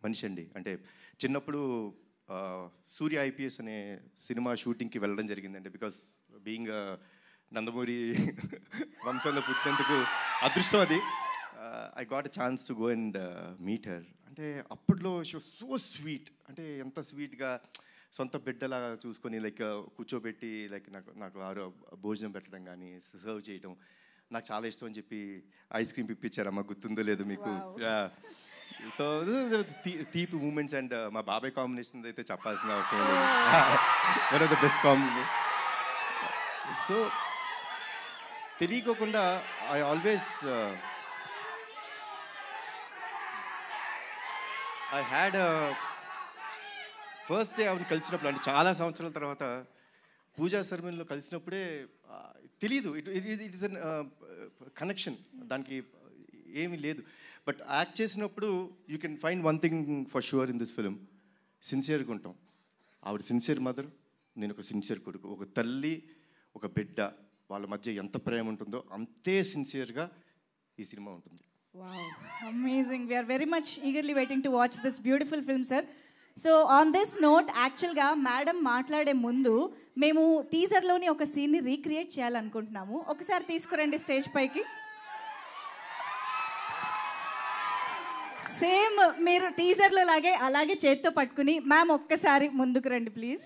మనిషి అండి. అంటే చిన్నప్పుడు సూర్య ఐపీఎస్ అనే సినిమా షూటింగ్కి వెళ్ళడం జరిగిందండి. బికాస్ బీయింగ్ నందమూరి వంశంలో పుట్టినందుకు అదృష్టం అది. I got a chance to go and meet her. అంటే అప్పట్లో షీ వాస్ సో స్వీట్, అంటే ఎంత స్వీట్గా సొంత బిడ్డలా చూసుకొని లైక్ కూర్చోబెట్టి లైక్ నాకు భోజనం పెట్టడం కానీ సర్వ్ చేయడం నాకు చాలా ఇష్టం అని చెప్పి ఐస్ క్రీమ్ ఇప్పించారమ్మా, గుర్తుందో లేదు మీకు? సో తీపి మూమెంట్స్. అండ్ మా బాబాయ్ కాంబినేషన్ అయితే చెప్పాల్సిన అవసరం లేదు, one of the best combination. So తెలియకోకుండా I always I had first day ఆవిడ కలిసినప్పుడు, అంటే చాలా సంవత్సరాల తర్వాత పూజా సెరమనీలో కలిసినప్పుడే తెలీదు, ఇట్ ఇస్ అన్ కనెక్షన్, దానికి ఏమీ లేదు. బట్ యాక్ట్ చేసినప్పుడు you can find one thing for sure in this film, సిన్సియర్గా ఉంటాం. ఆవిడ సిన్సియర్ మదర్, నేను ఒక సిన్సియర్ కొడుకు. ఒక తల్లి ఒక బిడ్డ వాళ్ళ మధ్య ఎంత ప్రేమ ఉంటుందో అంతే సిన్సియర్గా ఈ సినిమా ఉంటుంది. Wow, amazing. We are very much eagerly waiting to watch this beautiful film, sir. So on this note, యాక్చువల్గా మేడం మాట్లాడే ముందు మేము టీజర్లోని ఒక సీన్ని రీక్రియేట్ చేయాలనుకుంటున్నాము. ఒకసారి తీసుకురండి స్టేజ్ పైకి. సేమ్ మీరు టీజర్లో అలాగే చేత్తో పట్టుకుని మ్యామ్ ఒక్కసారి ముందుకు రండి please.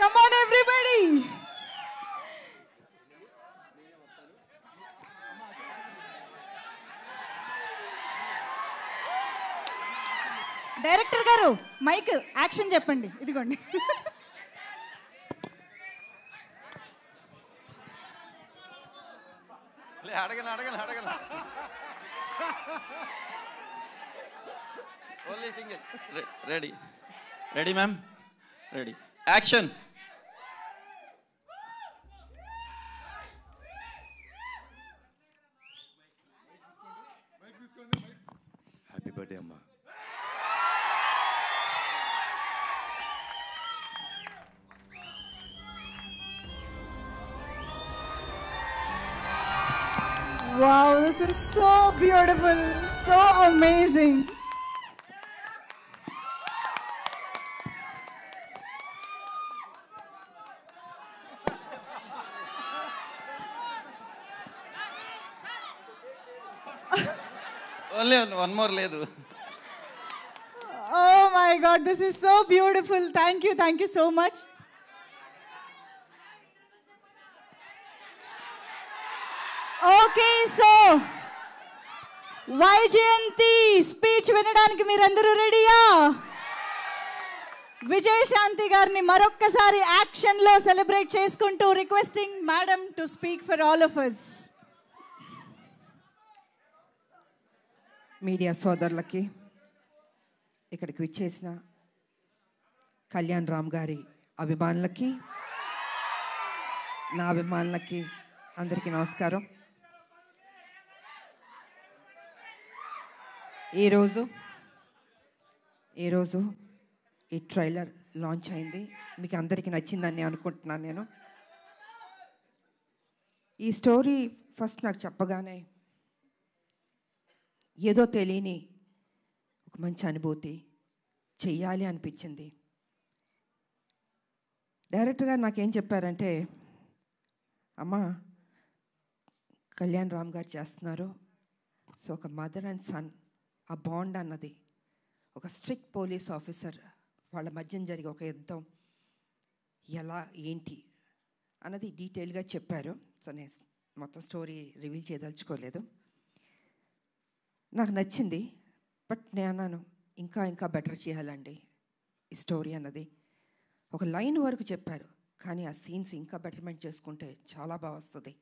Come on everybody. Director గారు మైక్ యాక్షన్ చెప్పండి. ఇదిగోండి. అడగను only single. Ready ma'am, ready, action. Happy birthday అమ్మా. Wow, this is so beautiful, so amazing. Only one more లేదు. Oh my God, this is so beautiful. Thank you so much. Okay, so Vyjayanthi speech వినడానికి మీరందరూ రెడీయా? విజయశాంతి గారిని మరొక్కసారి యాక్షన్లో celebrate చేసుకుంటూ requesting madam to speak for all of us. Media సోదరులకి, ఇక్కడికి విచ్చేసిన కళ్యాణ్ రామ్ గారి అభిమానులకి, నా అభిమానులకి అందరికీ నమస్కారం. ఈరోజు ఈ ట్రైలర్ లాంచ్ అయింది. మీకు అందరికీ నచ్చిందని అనుకుంటున్నాను. నేను ఈ స్టోరీ ఫస్ట్ నాకు చెప్పగానే ఏదో తెలియని ఒక మంచి అనుభూతి, చెయ్యాలి అనిపించింది. డైరెక్టర్ గారు నాకేం చెప్పారంటే, అమ్మా కళ్యాణ్ రామ్ గారు చేస్తున్నారు, సో ఒక మదర్ అండ్ సన్ ఆ బాండ్ అన్నది, ఒక స్ట్రిక్ట్ పోలీస్ ఆఫీసర్ వాళ్ళ మధ్యన జరిగే ఒక యుద్ధం ఎలా ఏంటి అన్నది డీటెయిల్గా చెప్పారు. సో నేను మొత్తం స్టోరీ రివీల్ చేయదలుచుకోలేదు. నాకు నచ్చింది. బట్ నేను అన్నాను ఇంకా బెటర్ చేయాలండి ఈ స్టోరీ అన్నది. ఒక లైన్ వరకు చెప్పారు, కానీ ఆ సీన్స్ ఇంకా బెటర్మెంట్ చేసుకుంటే చాలా బాగా వస్తుంది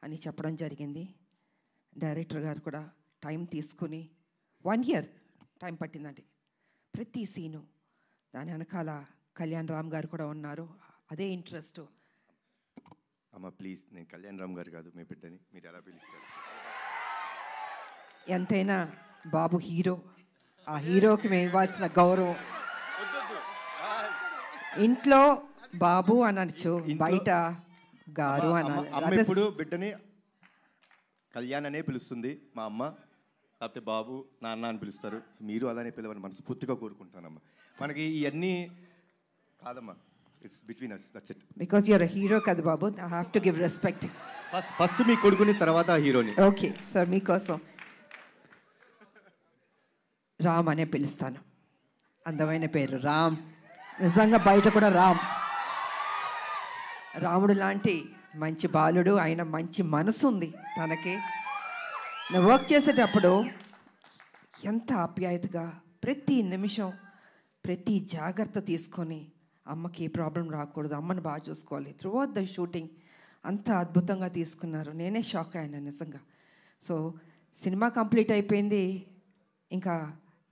అని చెప్పడం జరిగింది. డైరెక్టర్ గారు కూడా టైం తీసుకుని 1 year టైం పట్టిందండి ప్రతి సీను. దాని వెనకాల కళ్యాణ్ రామ్ గారు కూడా ఉన్నారు, అదే ఇంట్రెస్ట్. అమ్మ ప్లీజ్, నేను కళ్యాణ్ రామ్ గారు కాదు, మీ బిడ్డని, మీరు ఎలా పిలుస్తారు? ఎంతైనా బాబు హీరో, ఆ హీరోకి మేము ఇవ్వాల్సిన గౌరవం. ఇంట్లో బాబు అనొచ్చు, బయట గారు అమ్మ అనాలి. ఇప్పుడు బిడ్డని కళ్యాణ్ అనే పిలుస్తుంది మా అమ్మ, లేకపోతే బాబు నాన్న అని పిలుస్తారు. మీరు అలానే పిలవని మనస్ఫూర్తిగా కోరుకుంటానమ్మా. మనకి ఇవన్నీ కాదమ్మా, it's between us, that's it. Because you're hero కదా బాబు, I have to give respect. First మీ కొడుకుని, తర్వాత హీరోని. ఓకే సార్, మీకోసం రామ్ అనే పిలుస్తాను. అందమైన పేరు రామ్, నిజంగా బయట కూడా రామ్. రాముడు లాంటి మంచి బాలుడు, ఆయన మంచి మనసు ఉంది తనకి. నేను వర్క్ చేసేటప్పుడు ఎంత ఆప్యాయతగా ప్రతి నిమిషం ప్రతి జాగ్రత్త తీసుకొని, అమ్మకి ఏ ప్రాబ్లం రాకూడదు, అమ్మని బాగా చూసుకోవాలి. త్రూఅవుట్ ద షూటింగ్ అంత అద్భుతంగా తీసుకున్నారు. నేనే షాక్ అయినా నిజంగా. సో సినిమా కంప్లీట్ అయిపోయింది, ఇంకా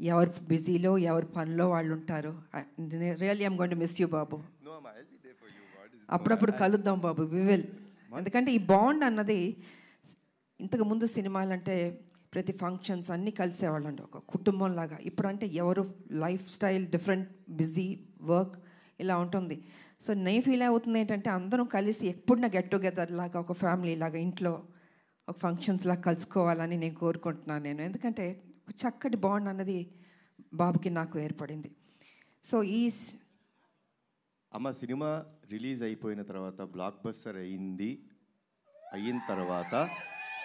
ఎవరు బిజీలో ఎవరు పనిలో వాళ్ళు ఉంటారు. Really I'm going to miss you బాబు. అప్పుడప్పుడు కలుద్దాం బాబు, వి విల్. ఎందుకంటే ఈ బాండ్ అన్నది, ఇంతకుముందు సినిమాలంటే ప్రతి ఫంక్షన్స్ అన్నీ కలిసేవాళ్ళండి ఒక కుటుంబంలాగా. ఇప్పుడంటే ఎవరు life style different, busy work ఇలా ఉంటుంది. సో నేను ఫీల్ అవుతుంది ఏంటంటే అందరం కలిసి ఎప్పుడున్నా గెట్ టుగెదర్ లాగా, ఒక ఫ్యామిలీ లాగా ఇంట్లో ఒక ఫంక్షన్స్ లాగా కలుసుకోవాలని నేను కోరుకుంటున్నాను నేను. ఎందుకంటే ఒక చక్కటి బాండ్ అన్నది బాబుకి నాకు ఏర్పడింది. సో అమ్మ సినిమా రిలీజ్ అయిపోయిన తర్వాత, బ్లాక్ బస్టర్ అయిన తర్వాత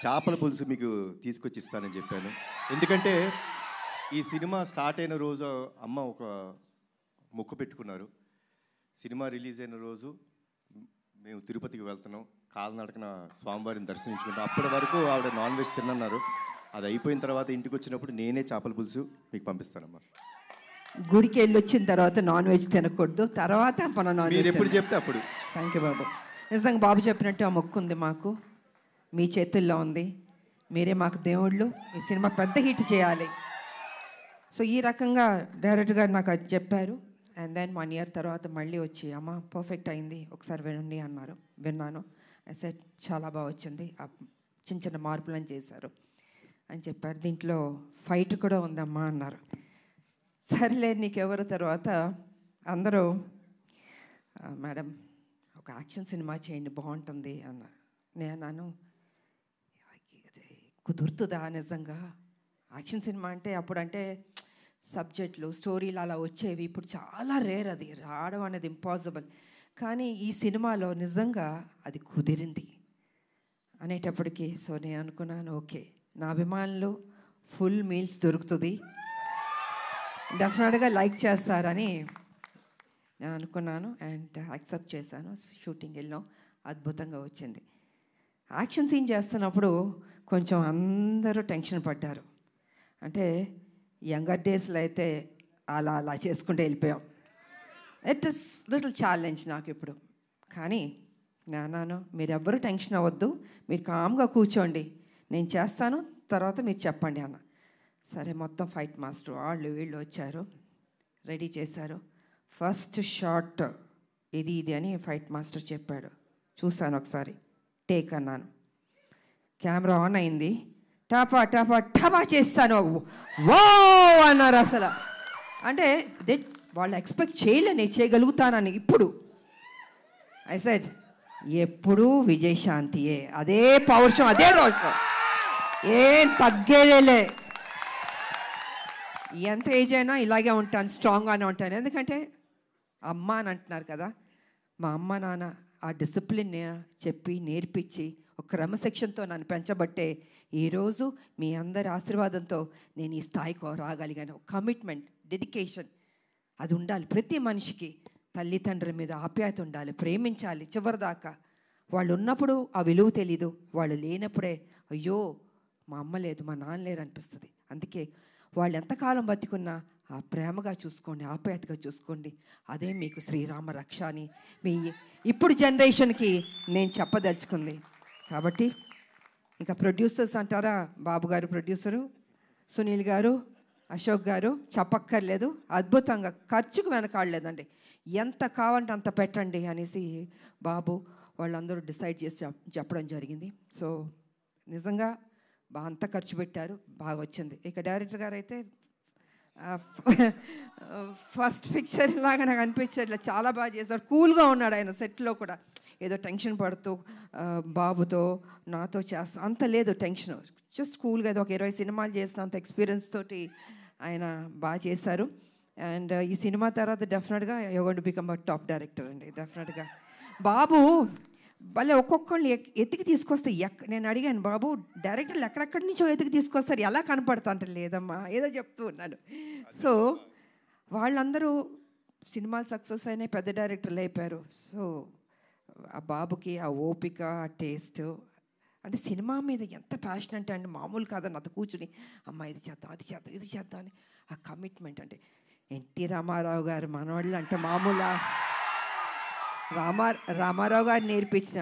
చేపల పులుసు మీకు తీసుకొచ్చి ఇస్తానని చెప్పాను. ఎందుకంటే ఈ సినిమా స్టార్ట్ అయిన రోజు అమ్మ ఒక మొక్కు పెట్టుకున్నారు. సినిమా రిలీజ్ అయిన రోజు మేము తిరుపతికి వెళ్తున్నాం, కాలినడకన స్వామివారిని దర్శించుకుంటాం. అప్పటి వరకు ఆవిడ నాన్ వెజ్ తిన్నన్నారు. అది అయిపోయిన తర్వాత ఇంటికి వచ్చినప్పుడు నేనే చేపల పులుసు మీకు పంపిస్తానమ్మా. గుడికి వెళ్ళి వచ్చిన తర్వాత నాన్ వెజ్ తినకూడదు, తర్వాత మన నాన్ వెజ్ ఎప్పుడు చెప్తే అప్పుడు. థ్యాంక్ యూ బాబు. నిజంగా బాబు చెప్పినట్టు ఆ మొక్కు ఉంది మాకు, మీ చేతుల్లో ఉంది. మీరే మాకు దేవుళ్ళు, ఈ సినిమా పెద్ద హిట్ చేయాలి. సో ఈ రకంగా డైరెక్టర్ గారు నాకు అది చెప్పారు. అండ్ దెన్ 1 year తర్వాత మళ్ళీ వచ్చి, అమ్మ పర్ఫెక్ట్ అయింది, ఒకసారి వినండి అన్నారు. విన్నాను. సెట్ చాలా బాగా వచ్చింది, చిన్న చిన్న మార్పులను చేశారు అని చెప్పారు. దీంట్లో ఫైట్ కూడా ఉందమ్మా అన్నారు. సర్లే నీకెవరు. తర్వాత అందరూ మేడం ఒక యాక్షన్ సినిమా చేయండి బాగుంటుంది అన్నారు. నేను అన్నాను, కుదురుతుందా నిజంగా? యాక్షన్ సినిమా అంటే అప్పుడంటే సబ్జెక్టులు స్టోరీలు అలా వచ్చేవి, ఇప్పుడు చాలా రేర్, అది రావడం అనేది ఇంపాసిబుల్. కానీ ఈ సినిమాలో నిజంగా అది కుదిరింది అనేటప్పటికీ సో నేను అనుకున్నాను, ఓకే నా అభిమానులు ఫుల్ మీల్స్ దొరుకుతుంది, డెఫినెట్గా లైక్ చేస్తారని నేను అనుకున్నాను. అండ్ యాక్సెప్ట్ చేశాను. షూటింగ్ వెళ్ళాం, అద్భుతంగా వచ్చింది. యాక్షన్ సీన్ చేస్తున్నప్పుడు కొంచెం అందరూ టెన్షన్ పడ్డారు. అంటే యంగర్ డేస్లో అయితే అలా అలా చేసుకుంటూ వెళ్ళిపోయాం. ఇట్ ఇస్ లిటిల్ ఛాలెంజ్ నాకు ఇప్పుడు. కానీ నాన్న మీరెవ్వరూ టెన్షన్ అవ్వద్దు, మీరు కామ్గా కూర్చోండి, నేను చేస్తాను, తర్వాత మీరు చెప్పండి అన్న. సరే మొత్తం ఫైట్ మాస్టర్ వాళ్ళు వీళ్ళు వచ్చారు, రెడీ చేశారు. ఫస్ట్ షాట్ ఇది అని ఫైట్ మాస్టర్ చెప్పాడు. చూశాను ఒకసారి, టేక్ అన్నాను. కెమెరా ఆన్ అయింది, టపా టపా టపా చేస్తాను, వా అన్నారు. అసలు అంటే వాళ్ళు ఎక్స్పెక్ట్ చేయలే నేను చేయగలుగుతానని. ఇప్పుడు ఐ సెడ్ ఎప్పుడూ విజయశాంతియే, అదే పౌరుషం, అదే రోషం, ఏం తగ్గేదేలే. ఎంత ఏజ్ అయినా ఇలాగే ఉంటాను, స్ట్రాంగ్గానే ఉంటాను. ఎందుకంటే అమ్మ అని అంటున్నారు కదా, మా అమ్మ నాన్న ఆ డిసిప్లిన్ చెప్పి నేర్పించి ఒక క్రమశిక్షణతో నన్ను పెంచబట్టే ఈరోజు మీ అందరి ఆశీర్వాదంతో నేను ఈ స్థాయికి రాగలిగాను. కమిట్మెంట్, డెడికేషన్ అది ఉండాలి ప్రతి మనిషికి. తల్లిదండ్రుల మీద ఆప్యాయత ఉండాలి, ప్రేమించాలి చివరిదాకా. వాళ్ళు ఉన్నప్పుడు ఆ విలువ తెలీదు, వాళ్ళు లేనప్పుడే అయ్యో మా అమ్మ లేదు మా నాన్న లేరు అనిపిస్తుంది. అందుకే వాళ్ళు ఎంతకాలం బతికున్నా ఆ ప్రేమగా చూసుకోండి, ఆప్యాయతగా చూసుకోండి. అదే మీకు శ్రీరామ రక్ష అని మీ ఇప్పుడు జనరేషన్కి నేను చెప్పదలుచుకుంది. కాబట్టి ఇంకా ప్రొడ్యూసర్స్ అంటారా, బాబు గారు ప్రొడ్యూసరు, సునీల్ గారు, అశోక్ గారు చెప్పక్కర్లేదు. అద్భుతంగా ఖర్చుకు వెనకాడలేదండి. ఎంత కావాలంటే అంత పెట్టండి అనేసి బాబు వాళ్ళందరూ డిసైడ్ చేసి చెప్పడం జరిగింది. సో నిజంగా అంత ఖర్చు పెట్టారు, బాగా వచ్చింది. ఇక డైరెక్టర్ గారు అయితే ఫస్ట్ పిక్చర్ లాగా నాకు అనిపించట్లే, చాలా బాగా చేశారు. కూల్గా ఉన్నాడు ఆయన సెట్లో కూడా. ఏదో టెన్షన్ పడుతూ బాబుతో నాతో చేస్తా అంత లేదు టెన్షన్, జస్ట్ కూల్గా ఏదో ఒక 20 సినిమాలు చేసిన అంత ఎక్స్పీరియన్స్ తోటి ఆయన బాగా చేశారు. అండ్ ఈ సినిమా తర్వాత డెఫినెట్గా you going to become a top director అండి. డెఫినెట్గా బాబు భలే ఒక్కొక్కళ్ళు ఎతికి తీసుకొస్తే నేను అడిగాను, బాబు డైరెక్టర్లు ఎక్కడెక్కడి నుంచో ఎతికి తీసుకొస్తారు, ఎలా కనపడతా అంటే లేదమ్మా ఏదో చెప్తూ ఉన్నాను. సో వాళ్ళందరూ సినిమాలు సక్సెస్ అయినాయి, పెద్ద డైరెక్టర్లు అయిపోయారు. సో ఆ బాబుకి ఆ ఓపిక, ఆ టేస్ట్, అంటే సినిమా మీద ఎంత ప్యాషన్ అంటే అండి మామూలు కాదని అంత కూర్చుని అమ్మ ఇది చేద్దాం, అది చేద్దాం, ఇది చేద్దాం అని ఆ కమిట్మెంట్. అంటే ఎన్టీ రామారావు గారు మనవాళ్ళు అంటే మామూలు రామారావు గారు నేర్పించిన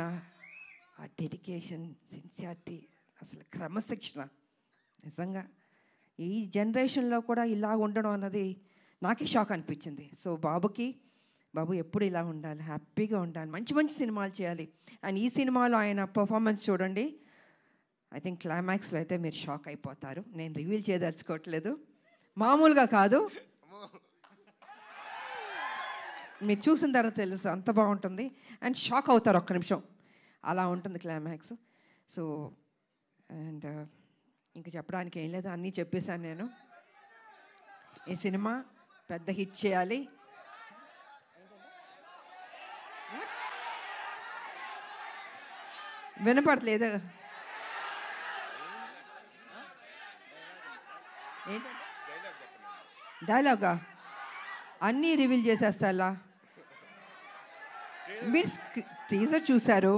ఆ డెడికేషన్, సిన్సియారిటీ, అసలు క్రమశిక్షణ నిజంగా ఈ జనరేషన్లో కూడా ఇలా ఉండడం అన్నది నాకే షాక్ అనిపించింది. సో బాబు ఎప్పుడు ఇలా ఉండాలి, హ్యాపీగా ఉండాలి, మంచి మంచి సినిమాలు చేయాలి. అండ్ ఈ సినిమాలో ఆయన పర్ఫార్మెన్స్ చూడండి, ఐ థింక్ క్లైమాక్స్లో అయితే మీరు షాక్ అయిపోతారు. నేను రివీల్ చేయదలుచుకోవట్లేదు, మామూలుగా కాదు, మీరు చూసిన తర్వాత తెలుసు అంత బాగుంటుంది. అండ్ షాక్ అవుతారు ఒక్క నిమిషం, అలా ఉంటుంది క్లైమాక్స్. సో అండ్ ఇంకా చెప్పడానికి ఏం లేదు, అన్నీ చెప్పేశాను నేను. ఈ సినిమా పెద్ద హిట్ చేయాలి. వినపడలేదు ఏంటి డైలాగా? అన్నీ రివీల్ చేసేస్తా. మీరు టీజర్ చూశారు,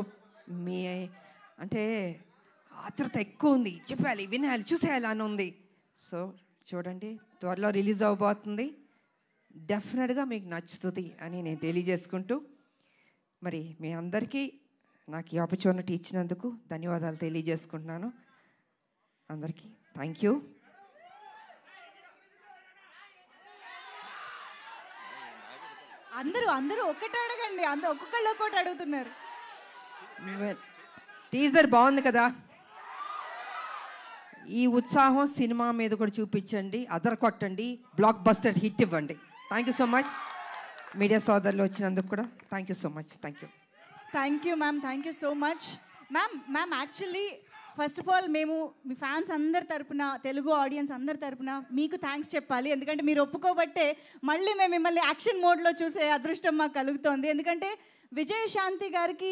మీ అంటే ఆతృత ఎక్కువ ఉంది, చెప్పాలి, వినాలి, చూసేయాలి అని ఉంది. సో చూడండి, త్వరలో రిలీజ్ అవబోతుంది, డెఫినెట్గా మీకు నచ్చుతుంది అని నేను తెలియజేసుకుంటూ, మరి మీ అందరికీ నాకు ఈ ఆపర్చునిటీ ఇచ్చినందుకు ధన్యవాదాలు తెలియజేసుకుంటున్నాను. అందరికీ థ్యాంక్ యూ. అందరూ ఒక్కటి అడగండి, ఒక్కొక్కళ్ళు ఒక్కటి అడుగుతున్నారు. టీజర్ బాగుంది కదా, ఈ ఉత్సాహం సినిమా మీద కూడా చూపించండి, అదర కొట్టండి, బ్లాక్ బస్టర్ హిట్ ఇవ్వండి. Thank you so much. Media సోదరులు వచ్చినందుకు కూడా thank you so much. Thank you ma'am, thank you so much. Ma'am actually first of all మేము మీ ఫ్యాన్స్ అందరి తరపున, తెలుగు ఆడియన్స్ అందరి తరపున మీకు థ్యాంక్స్ చెప్పాలి. ఎందుకంటే మీరు ఒప్పుకోబట్టే మళ్ళీ మేము మిమ్మల్ని యాక్షన్ మోడ్లో చూసే అదృష్టం మాకు కలుగుతోంది. ఎందుకంటే విజయశాంతి గారికి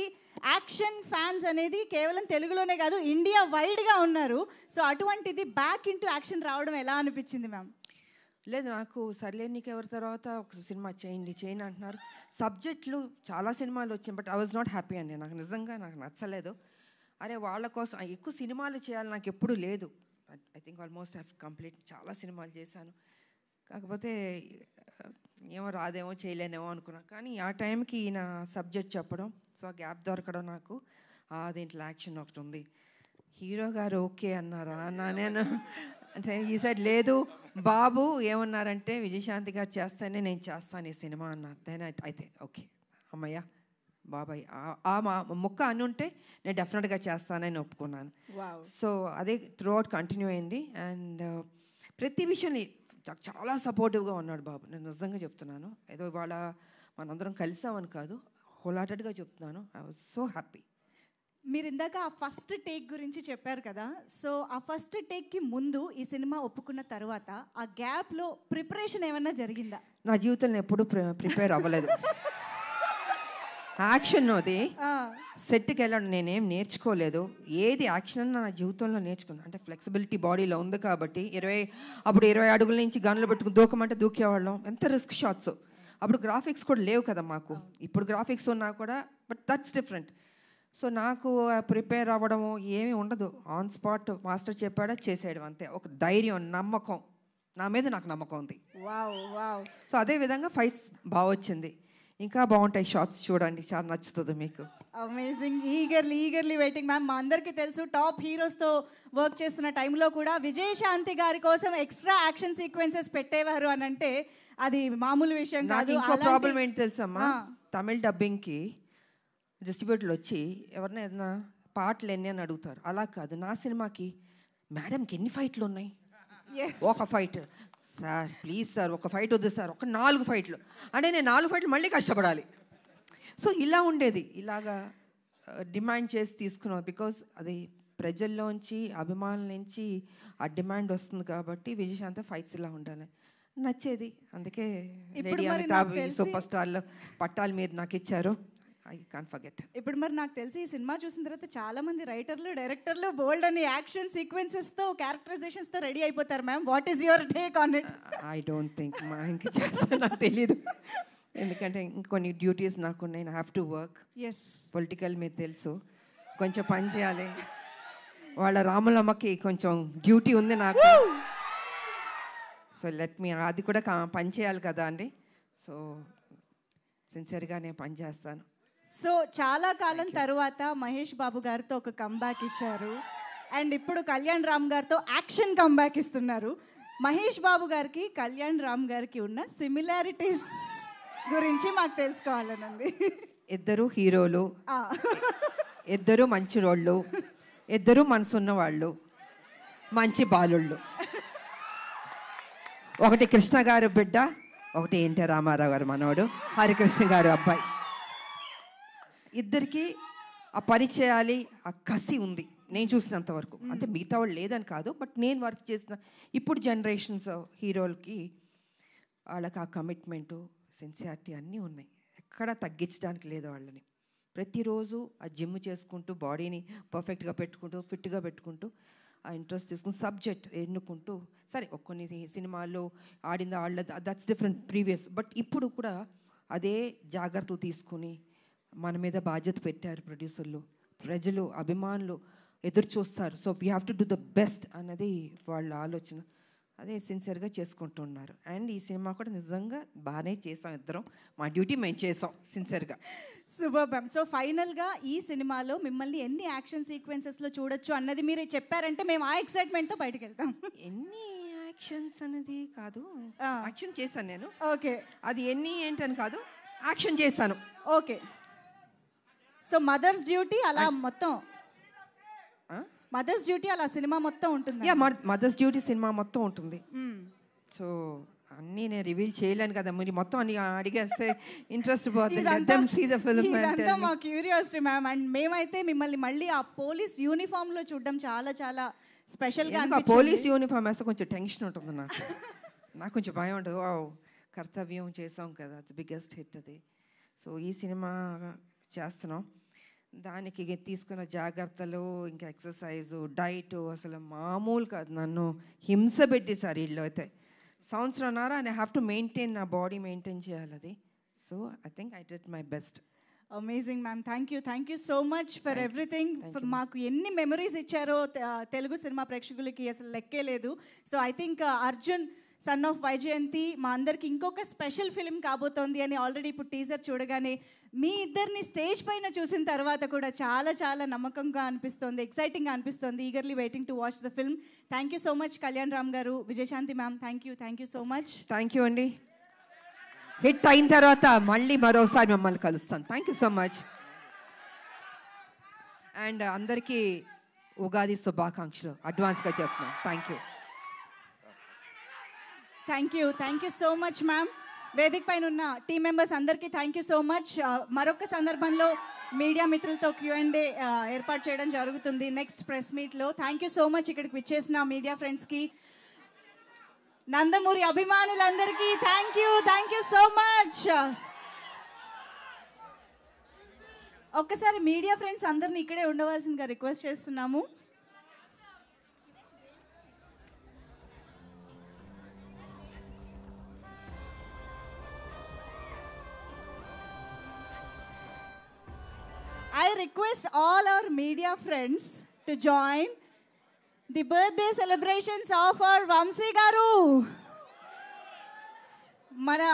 యాక్షన్ ఫ్యాన్స్ అనేది కేవలం తెలుగులోనే కాదు, ఇండియా వైడ్గా ఉన్నారు. సో అటువంటిది బ్యాక్ ఇంటూ యాక్షన్ రావడం ఎలా అనిపించింది మ్యామ్? లేదు, నాకు సర్లే నీకు ఎవరి తర్వాత ఒక సినిమా చేయండి అంటున్నారు. సబ్జెక్టులు చాలా సినిమాలు వచ్చాయి, but I was not happy అండి. నాకు నిజంగా నచ్చలేదు. అరే వాళ్ళ కోసం ఎక్కువ సినిమాలు చేయాలి నాకు ఎప్పుడూ లేదు. I think almost have complete, చాలా సినిమాలు చేశాను. కాకపోతే ఏమో రాదేమో చేయలేనేమో అనుకున్నా. కానీ ఆ టైంకి ఈయన సబ్జెక్ట్ చెప్పడం, సో ఆ గ్యాప్ దొరకడం నాకు, దీంట్లో యాక్షన్ ఒకటి ఉంది, హీరో గారు ఓకే అన్నారా అన్నా నేను. అంటే ఈ సైడ్ లేదు, బాబు ఏమన్నారంటే విజయశాంతి గారు చేస్తానే నేను చేస్తాను ఈ సినిమా అన్నారు. దెన్ అయితే ఓకే అమ్మయ్య బాబాయ్ మా ముక్క అని ఉంటే నేను డెఫినెట్గా చేస్తానని ఒప్పుకున్నాను. సో అదే త్రూ అవుట్ కంటిన్యూ అయింది. అండ్ ప్రతి విషయాన్ని చాలా సపోర్టివ్గా ఉన్నాడు బాబు. నేను నిజంగా చెప్తున్నాను, ఏదో ఇవాళ మనందరం కలిసామని కాదు, హోల్హార్టెడ్గా చెప్తున్నాను. I was so happy. మీరు ఇందాక ఆ ఫస్ట్ టేక్ గురించి చెప్పారు కదా, సో ఆ ఫస్ట్ టేక్కి ముందు ఈ సినిమా ఒప్పుకున్న తర్వాత ఆ గ్యాప్లో ప్రిపరేషన్ ఏమన్నా జరిగిందా? నా జీవితంలో ఎప్పుడూ ప్రిపేర్ అవ్వలేదు. యాక్షన్ అది సెట్కి వెళ్ళడం నేనేం నేర్చుకోలేదు. ఏది యాక్షన్ అన్న నా జీవితంలో నేర్చుకున్నాను. అంటే ఫ్లెక్సిబిలిటీ బాడీలో ఉంది కాబట్టి 20 అడుగుల నుంచి గన్లు పెట్టుకుని దూకమంటే దూకేవాళ్ళం. ఎంత రిస్క్ షాట్స్. అప్పుడు గ్రాఫిక్స్ కూడా లేవు కదా మాకు. ఇప్పుడు గ్రాఫిక్స్ ఉన్నా కూడా, బట్ దట్స్ డిఫరెంట్. సో నాకు ప్రిపేర్ అవ్వడము ఏమీ ఉండదు. ఆన్ స్పాట్ మాస్టర్ చెప్పాడా చేసేయడం అంతే. ఒక ధైర్యం, నమ్మకం, నా మీద నాకు నమ్మకం ఉంది. సో అదేవిధంగా ఫైట్స్ బాగా వచ్చింది, ఇంకా బాగుంటాయి షాట్స్ చూడండి, చాలా నచ్చుతుంది మీకు. అమేజింగ్. Eagerly waiting ma'am. మా అందరికీ తెలుసు టాప్ హీరోస్తో వర్క్ చేస్తున్న టైంలో కూడా విజయశాంతి గారి కోసం ఎక్స్ట్రా యాక్షన్ సీక్వెన్సెస్ పెట్టేవారు అని అంటే అది మామూలు విషయం కాదు. ఇంకో ప్రాబ్లం ఏంటి తెలుసమ్మా, తమిళ డబ్బింగ్కి డిస్ట్రిబ్యూటర్లు వచ్చి ఎవరైనా ఏదైనా పాటలు ఎన్ని అని అడుగుతారు. అలా కాదు, నా సినిమాకి మేడంకి ఎన్ని ఫైట్లు ఉన్నాయి, ఒక ఫైట్ సార్ ప్లీజ్ సార్, ఒక ఫైట్ వద్దు సార్, ఒక 4 ఫైట్లు అంటే నేను 4 ఫైట్లు మళ్ళీ కష్టపడాలి. సో ఇలా ఉండేది, ఇలాగా డిమాండ్ చేసి తీసుకున్నాం. బికాజ్ అది ప్రజల్లోంచి అభిమానుల నుంచి ఆ డిమాండ్ వస్తుంది కాబట్టి విజయశాంతి ఫైట్స్ ఇలా ఉండాలి నచ్చేది. అందుకే లేడీ అమితాబ్ సూపర్ స్టార్లో పట్టాలు మీరు నాకు ఇచ్చారు. I can't forget. ఇప్పుడు మరి నాకు తెలిసి ఈ సినిమా చూసిన తర్వాత చాలా మంది రైటర్లు డైరెక్టర్లు బోల్డ్ అని యాక్షన్ సీక్వెన్సెస్తో క్యారెక్టరైజేషన్స్తో రెడీ అయిపోతారు ma'am. What is your take on it? I don't think మా ఇంక చేస్తా, నాకు తెలీదు. ఎందుకంటే ఇంకొన్ని డ్యూటీస్ నాకు ఉన్నాయి. I have to work. Yes, political మీరు తెలుసు, కొంచెం పని చేయాలి. వాళ్ళ రాములమ్మకి కొంచెం డ్యూటీ ఉంది నాకు. సో లెట్ మీ, అది కూడా పని చేయాలి కదా అండి. సో సిన్సియర్గా నేను పని చేస్తాను. సో చాలా కాలం తర్వాత మహేష్ బాబు గారితో ఒక కంబ్యాక్ ఇచ్చారు అండ్ ఇప్పుడు కళ్యాణ్ రామ్ గారితో యాక్షన్ కంబ్యాక్ ఇస్తున్నారు. మహేష్ బాబు గారికి కళ్యాణ్ రామ్ గారికి ఉన్న సిమిలారిటీస్ గురించి మాకు తెలుసుకోవాలనండి. ఇద్దరు హీరోలు, ఇద్దరు మంచి రోళ్ళు, ఇద్దరు మనసున్న వాళ్ళు, మంచి బాలుళ్ళు. ఒకటి కృష్ణ గారు బిడ్డ, ఒకటి ఎన్టీ రామారావు గారు మనవడు, హరికృష్ణ గారు అబ్బాయి. ఇద్దరికి ఆ పని చేయాలి, ఆ కసి ఉంది నేను చూసినంత వరకు. అంటే మిగతా వాళ్ళు లేదని కాదు, బట్ నేను వర్క్ చేసిన ఇప్పుడు జనరేషన్స్ హీరోలకి వాళ్ళకి ఆ కమిట్మెంటు సిన్సియారిటీ అన్నీ ఉన్నాయి. ఎక్కడా తగ్గించడానికి లేదు వాళ్ళని. ప్రతిరోజు ఆ జిమ్ చేసుకుంటూ బాడీని పర్ఫెక్ట్గా పెట్టుకుంటూ ఫిట్గా పెట్టుకుంటూ ఆ ఇంట్రెస్ట్ తీసుకుని సబ్జెక్ట్ ఎన్నుకుంటూ, సరే కొన్ని సినిమాల్లో ఆడింది ఆడలేదు, దట్స్ డిఫరెంట్ ప్రీవియస్. బట్ ఇప్పుడు కూడా అదే జాగ్రత్తలు తీసుకుని మన మీద బాధ్యత పెట్టారు ప్రొడ్యూసర్లు, ప్రజలు, అభిమానులు ఎదురు చూస్తారు. So we have to do the best అన్నది వాళ్ళ ఆలోచన. అదే సిన్సియర్గా చేసుకుంటున్నారు. అండ్ ఈ సినిమా కూడా నిజంగా బాగానే చేసాం, ఇద్దరం మా డ్యూటీ మేము చేసాం సిన్సియర్గా. Super ma'am. సో ఫైనల్గా ఈ సినిమాలో మిమ్మల్ని ఎన్ని యాక్షన్ సీక్వెన్సెస్లో చూడొచ్చు అన్నది మీరు చెప్పారంటే మేము ఆ ఎక్సైట్మెంట్తో బయటకు వెళ్తాం. ఎన్ని యాక్షన్స్ అనేది కాదు, యాక్షన్ చేశాను నేను. ఓకే, అది ఎన్ని ఏంటని కాదు, యాక్షన్ చేశాను. ఓకే. సో మదర్స్ డ్యూటీ అలా మొత్తం, మదర్స్ డ్యూటీ అలా సినిమా మొత్తం ఉంటుంది. యా, మదర్స్ డ్యూటీ సినిమా మొత్తం ఉంటుంది. సో అన్నీ నేను రివీల్ చేయలేను కదా, మీరు మొత్తం అన్ని అడిగేస్తే ఇంట్రెస్ట్ పోతుంది. మా క్యూరియాసిటీ మ్యామ్. అండ్ మేమైతే మిమ్మల్ని మళ్ళీ ఆ పోలీస్ యూనిఫామ్లో చూడడం చాలా చాలా స్పెషల్గా. పోలీస్ యూనిఫామ్ వేస్తే కొంచెం టెన్షన్ ఉంటుంది నాకు, నాకు కొంచెం భయం ఉంటుంది. కర్తవ్యం చేసాం కదా, బిగ్గెస్ట్ హిట్ అది. సో ఈ సినిమా చేస్తున్నాం, దానికి తీసుకున్న జాగ్రత్తలు, ఇంకా ఎక్సర్సైజు, డైట్ అసలు మామూలు కాదు. నన్ను హింస పెట్టేశారు వీళ్ళు అయితే. సంవత్సరంన్నర ఐ హ్యావ్ టు మెయింటైన్, నా బాడీ మెయింటైన్ చేయాలి అది. So I think I did my best. Amazing ma'am. Thank you so much for everything. మాకు ఎన్ని మెమరీస్ ఇచ్చారో తెలుగు సినిమా ప్రేక్షకులకి అసలు లెక్కే లేదు. So I think Arjun son of Vyjayanthi మా అందరికి ఇంకొక స్పెషల్ ఫిలిం కాబోతోంది అని ఆల్రెడీ ఇప్పుడు టీజర్ చూడగానే మీ ఇద్దరిని స్టేజ్ పైన చూసిన తర్వాత కూడా చాలా చాలా నమ్మకంగా అనిపిస్తుంది, ఎక్సైటింగ్గా అనిపిస్తుంది. Eagerly waiting to watch the film. Thank you so much Kalyan Ram గారు, Vijayashanti ma'am. Thank you so much. Thank you అండి. హిట్ అయిన తర్వాత మళ్ళీ మరోసారి మిమ్మల్ని కలుస్తాను. థ్యాంక్ యూ సో మచ్. అండ్ అందరికీ ఉగాది శుభాకాంక్షలు అడ్వాన్స్గా చెప్తున్నాను. Thank you so much ma'am. వేదిక పైన ఉన్న టీం మెంబర్స్ అందరికీ థ్యాంక్ యూ సో మచ్. మరొక సందర్భంలో మీడియా మిత్రులతో Q&A ఏర్పాటు చేయడం జరుగుతుంది నెక్స్ట్ ప్రెస్ మీట్లో. థ్యాంక్ యూ సో మచ్ ఇక్కడికి విచ్చేసిన మీడియా ఫ్రెండ్స్కి, నందమూరి అభిమానులందరికీ థ్యాంక్ యూ సో మచ్. ఒక్కసారి మీడియా ఫ్రెండ్స్ అందరినీ ఇక్కడే ఉండవలసిందిగా రిక్వెస్ట్ చేస్తున్నాము. I request all our media friends to join the birthday celebrations of our Vamsi Garu.